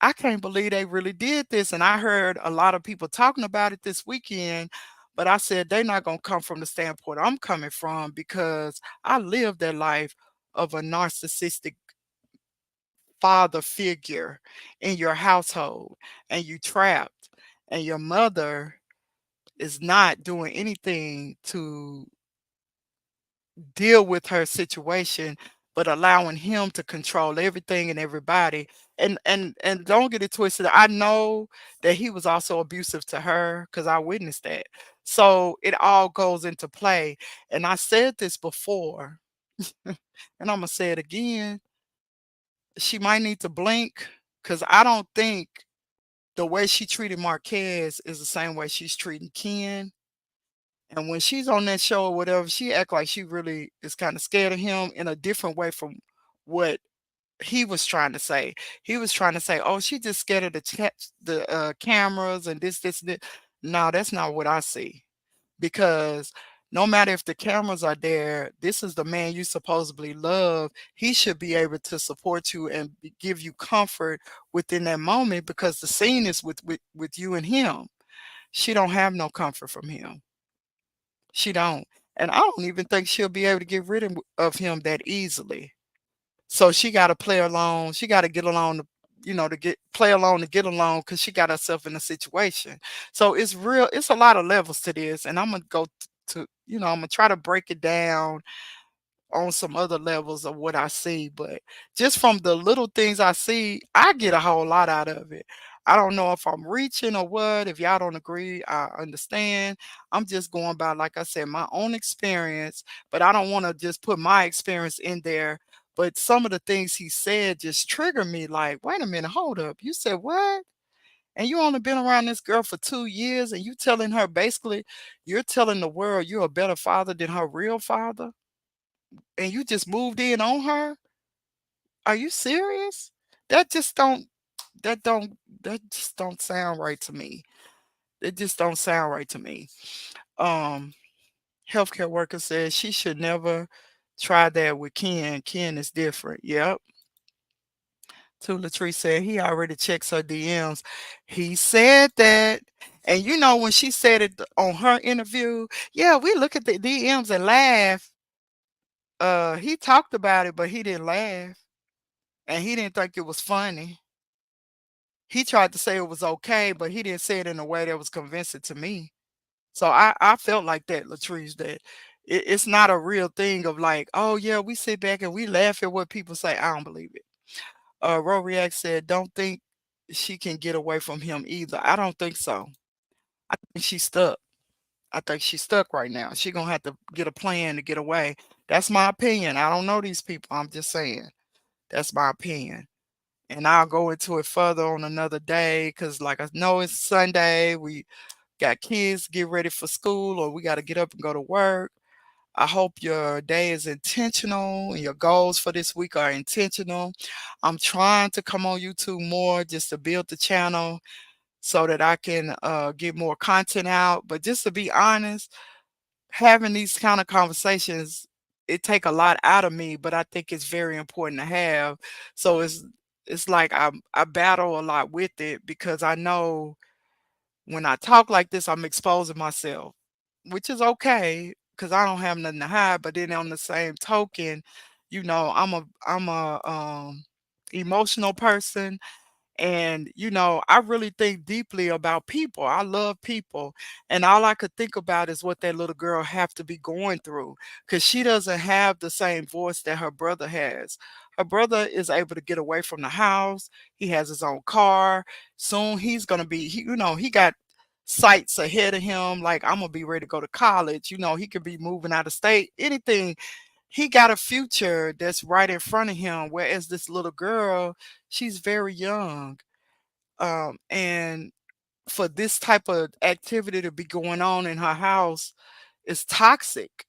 I can't believe they really did this. And I heard a lot of people talking about it this weekend, but I said they're not gonna come from the standpoint I'm coming from because I lived that life of a narcissistic father figure in your household, and you trapped, and your mother is not doing anything to deal with her situation, but allowing him to control everything and everybody. And don't get it twisted. I know that he was also abusive to her because I witnessed that. So it all goes into play. And I said this before, and I'm gonna say it again. She might need to blink because I don't think the way she treated Marquez is the same way she's treating Ken. And when she's on that show or whatever, she act like she really is kind of scared of him in a different way from what he was trying to say. He was trying to say, "Oh, she just scared of the cameras and this, and that." No, that's not what I see. Because no matter if the cameras are there, this is the man you supposedly love. He should be able to support you and give you comfort within that moment because the scene is with you and him. She don't have no comfort from him. She don't. And I don't even think she'll be able to get rid of him that easily. So she got to play along. She got to get along to get play along to get along because she got herself in a situation. So it's real. It's a lot of levels to this, and I'm gonna go I'm gonna try to break it down on some other levels of what I see, but just from the little things I see, I get a whole lot out of it. I don't know if I'm reaching or what. If y'all don't agree, I understand. I'm just going by, like I said, my own experience, but I don't want to just put my experience in there. But some of the things he said just triggered me like, wait a minute, hold up. You said what? And you only been around this girl for 2 years and you telling her basically, you're telling the world you're a better father than her real father? And you just moved in on her? Are you serious? That just don't that just don't sound right to me. It just don't sound right to me. Um, Healthcare worker says she should never try that with Ken. Ken is different. Yep. To Latrice said he already checks her DMs. He said that. And when she said it on her interview, yeah, we look at the DMs and laugh. He talked about it, but he didn't laugh. And he didn't think it was funny. He tried to say it was okay, but he didn't say it in a way that was convincing to me. So I felt like that, Latrice, that it's not a real thing of like, oh yeah, we sit back and we laugh at what people say. I don't believe it. Ro React said, don't think she can get away from him either. I don't think so. I think she's stuck. I think she's stuck right now. She gonna have to get a plan to get away. That's my opinion. I don't know these people. I'm just saying. That's my opinion. And I'll go into it further on another day because, like, I know it's Sunday. We got kids get ready for school, or we got to get up and go to work. I hope your day is intentional and your goals for this week are intentional. I'm trying to come on YouTube more just to build the channel so that I can get more content out. But just to be honest, having these kind of conversations, it take a lot out of me, but I think it's very important to have. So it's like I battle a lot with it because I know when I talk like this, I'm exposing myself, which is okay because I don't have nothing to hide. But then on the same token, I'm a emotional person, and, I really think deeply about people. I love people. And all I could think about is what that little girl have to be going through. Cause she doesn't have the same voice that her brother has. Her brother is able to get away from the house. He has his own car. Soon he's gonna be he got sights ahead of him, like I'm gonna be ready to go to college. He could be moving out of state, anything. He got a future that's right in front of him. Whereas this little girl, she's very young. And for this type of activity to be going on in her house is toxic.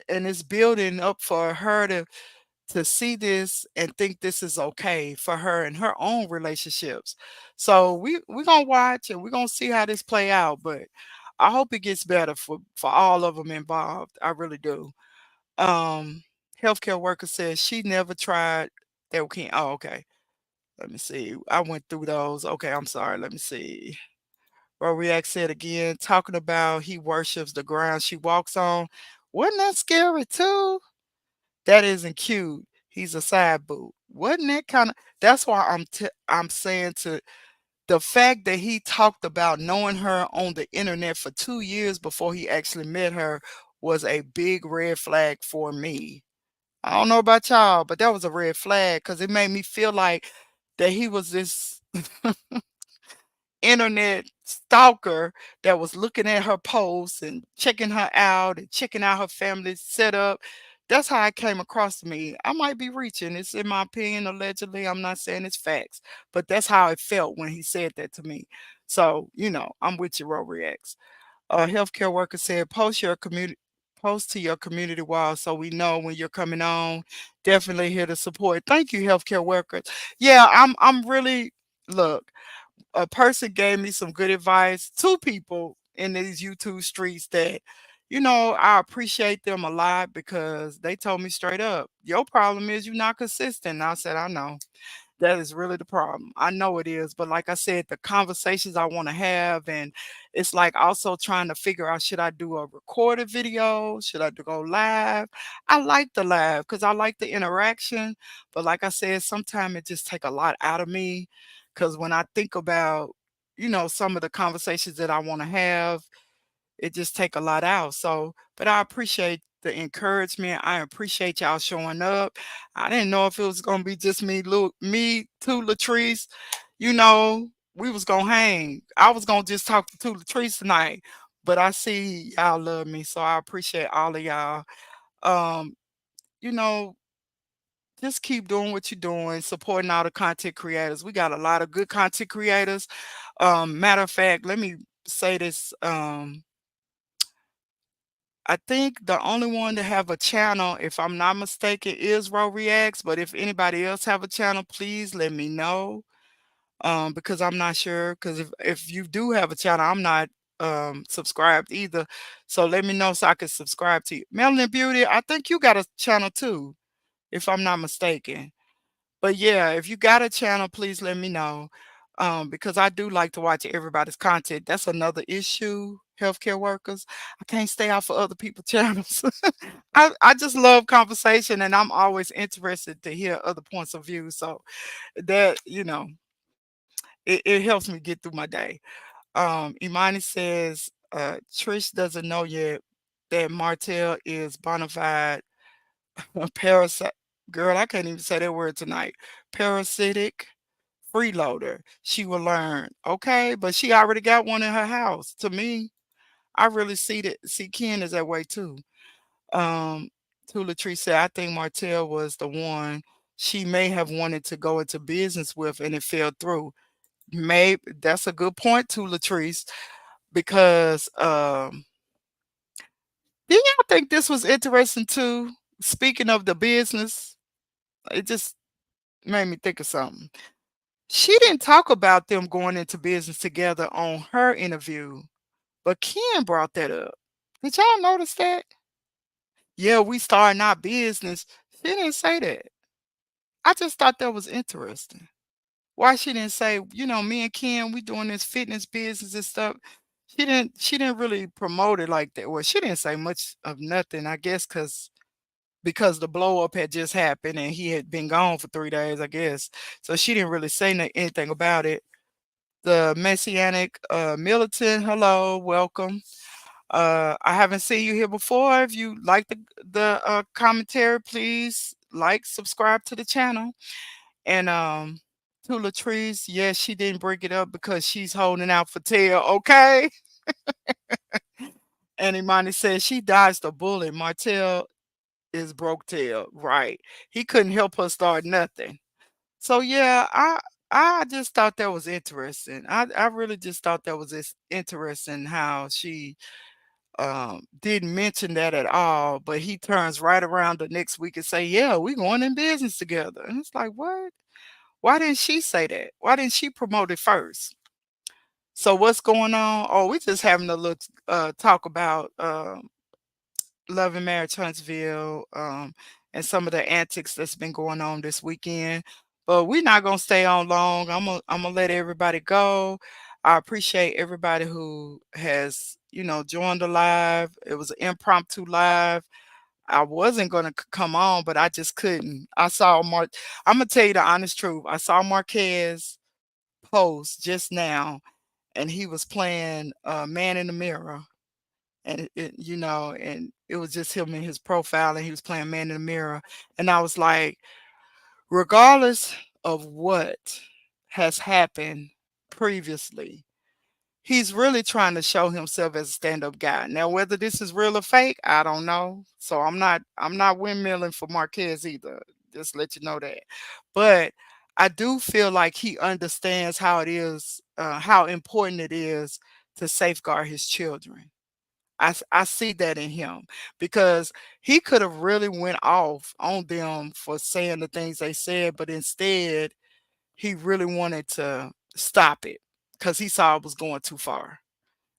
And it's building up for her to see this and think this is okay for her and her own relationships. So we're gonna watch and we're gonna see how this play out. But I hope it gets better for all of them involved. I really do. Um, Healthcare worker says she never tried that. Can Oh, okay. Let me see. I went through those. Okay, I'm sorry. Let me see. Roriak said again, talking about he worships the ground she walks on. Wasn't that scary too? That isn't cute. He's a side boob. Wasn't that kind of? That's why I'm saying to the fact that he talked about knowing her on the internet for 2 years before he actually met her was a big red flag for me. I don't know about y'all, but that was a red flag because it made me feel like that he was this internet stalker that was looking at her posts and checking her out and checking out her family setup. That's how it came across to me. I might be reaching. It's in my opinion, allegedly. I'm not saying it's facts, but that's how it felt when he said that to me. So, I'm with you, Rorex. A healthcare worker said, post to your community wall so we know when you're coming on. Definitely here to support. Thank you, healthcare workers. Yeah, I'm really look, a person gave me some good advice. Two people in these YouTube streets that, I appreciate them a lot because they told me straight up, your problem is you're not consistent. And I said, I know. That is really the problem. I know it is, but like I said, the conversations I want to have, and it's like also trying to figure out should I do a recorded video? Should I go live? I like the live because I like the interaction, but like I said, sometimes it just take a lot out of me because when I think about, some of the conversations that I want to have, it just take a lot out. So, but I appreciate the encouragement. I appreciate y'all showing up. I didn't know if it was gonna be just me to Latrice. We was gonna hang. I was gonna just talk to Latrice tonight, but I see y'all love me, so I appreciate all of y'all. Um, you know, just keep doing what you're doing, supporting all the content creators. We got a lot of good content creators. Matter of fact, let me say this. I think the only one to have a channel, if I'm not mistaken, is Ro Reacts. But if anybody else have a channel, please let me know. Because I'm not sure. Because if you do have a channel, I'm not subscribed either. So let me know so I can subscribe to you. Melanin Beauty, I think you got a channel too, if I'm not mistaken. But yeah, if you got a channel, please let me know. Because I do like to watch everybody's content. That's another issue, healthcare workers. I can't stay off of other people's channels. I just love conversation and I'm always interested to hear other points of view. So that, it helps me get through my day. Imani says, Trish doesn't know yet that Martell is bona fide a parasite. Girl, I can't even say that word tonight. Parasitic freeloader. She will learn. Okay, but she already got one in her house. To me, I really see Ken as that way too. Um Tula Tree said, I think Martell was the one she may have wanted to go into business with and it fell through. Maybe that's a good point, Tula Trees, because do y'all think this was interesting too? Speaking of the business, it just made me think of something. She didn't talk about them going into business together on her interview, but Ken brought that up. Did y'all notice that? Yeah, we starting our business. She didn't say that. I just thought that was interesting. Why she didn't say, me and Ken, we doing this fitness business and stuff. She didn't really promote it like that. Well, she didn't say much of nothing, I guess, because the blow up had just happened and he had been gone for 3 days, I guess. So she didn't really say anything about it. The Messianic Militant, hello, welcome. I haven't seen you here before. If you like the commentary, please like, subscribe to the channel. And to Latrice, yes, she didn't bring it up because she's holding out for tail, okay? And Imani says she dodged a bullet. Martell is broke tail. Right. He couldn't help her start nothing. So yeah, I just thought that was interesting. I really just thought that was interesting how she didn't mention that at all, but he turns right around the next week and say, "Yeah, we going in business together." And it's like, "What? Why didn't she say that? Why didn't she promote it first?" So what's going on? Oh, we just having a little talk about Love and Marriage Huntsville, and some of the antics that's been going on this weekend. But we're not gonna stay on long. I'm gonna let everybody go. I appreciate everybody who has, joined the live. It was an impromptu live. I wasn't gonna come on, but I just couldn't. I saw Mark. I'm gonna tell you the honest truth. I saw Marquez post just now, and he was playing Man in the Mirror, and and it was just him in his profile, and he was playing Man in the Mirror, and I was like, regardless of what has happened previously, he's really trying to show himself as a stand-up guy. Now, whether this is real or fake, I don't know. So I'm not windmilling for Marquez either. Just let you know that. But I do feel like he understands how it is, how important it is to safeguard his children. I see that in him because he could have really went off on them for saying the things they said, but instead he really wanted to stop it because he saw it was going too far.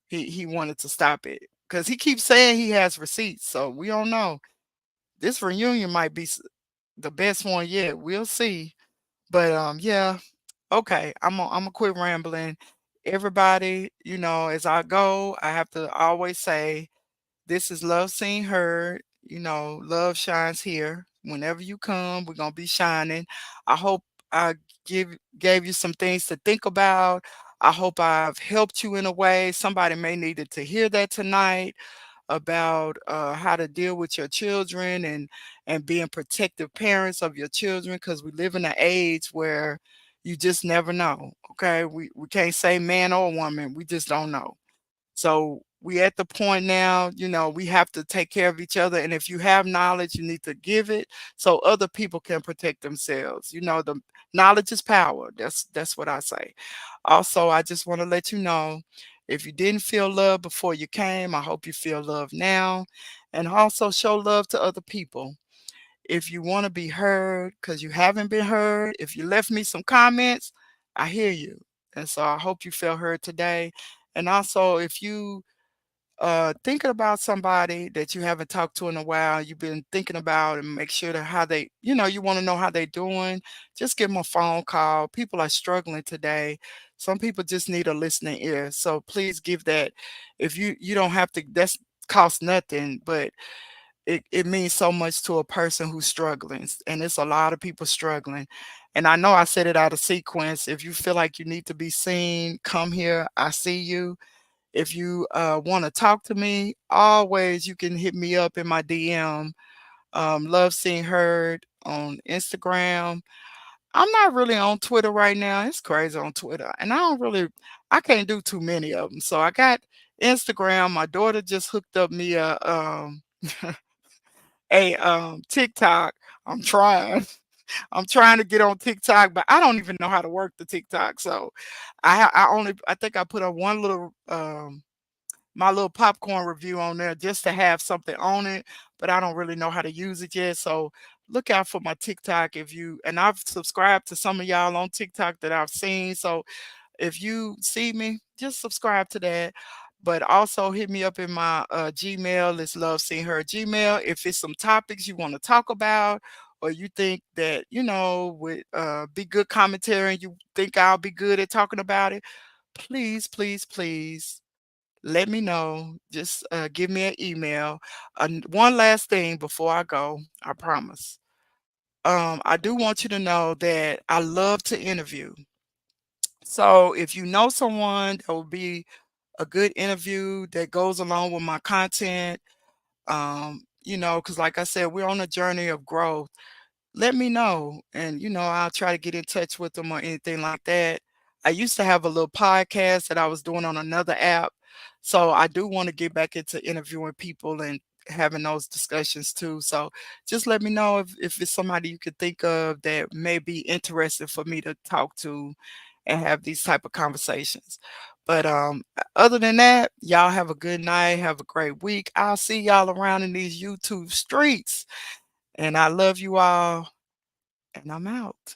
He wanted to stop it because he keeps saying he has receipts, so we don't know. This reunion might be the best one yet. We'll see. But yeah, okay. I'm gonna quit rambling. Everybody, as I go, I have to always say this is Love Seen Heard. Love shines here. Whenever you come, we're gonna be shining. I hope I gave you some things to think about. I hope I've helped you in a way. Somebody may needed to hear that tonight about how to deal with your children and being protective parents of your children because we live in an age where you just never know. Okay, we can't say man or woman. We just don't know. So we at the point now, we have to take care of each other. And if you have knowledge, you need to give it so other people can protect themselves. The knowledge is power. That's what I say. Also, I just want to let you know if you didn't feel love before you came, I hope you feel love now. And also show love to other people. If you want to be heard because you haven't been heard, if you left me some comments, I hear you. And so I hope you feel heard today. And also, if you thinking about somebody that you haven't talked to in a while, you've been thinking about and make sure that how they, you want to know how they doing, just give them a phone call. People are struggling today. Some people just need a listening ear. So please give that. If you don't have to, that's cost nothing, but it means so much to a person who's struggling. And it's a lot of people struggling. And I know I said it out of sequence. If you feel like you need to be seen, come here. I see you. If you want to talk to me, always you can hit me up in my DM. Love Seeing Heard on Instagram. I'm not really on Twitter right now. It's crazy on Twitter, and I can't do too many of them. So I got Instagram. My daughter just hooked up me a TikTok. I'm trying. I'm trying to get on TikTok, but I don't even know how to work the TikTok. So I think I put up one little my little popcorn review on there just to have something on it, but I don't really know how to use it yet. So look out for my TikTok and I've subscribed to some of y'all on TikTok that I've seen. So if you see me, just subscribe to that. But also hit me up in my Gmail. It's Love Seeing Her Gmail. If it's some topics you want to talk about, or you think that, would be good commentary and you think I'll be good at talking about it, please, please, please let me know. Just give me an email. One last thing before I go, I promise. I do want you to know that I love to interview. So if you know someone that will be a good interview that goes along with my content, because like I said, we're on a journey of growth. let me know, and, I'll try to get in touch with them or anything like that. I used to have a little podcast that I was doing on another app, so I do wanna get back into interviewing people and having those discussions too, so just let me know if it's somebody you could think of that may be interested for me to talk to and have these type of conversations. But, other than that, y'all have a good night, have a great week. I'll see y'all around in these YouTube streets, and I love you all, and I'm out.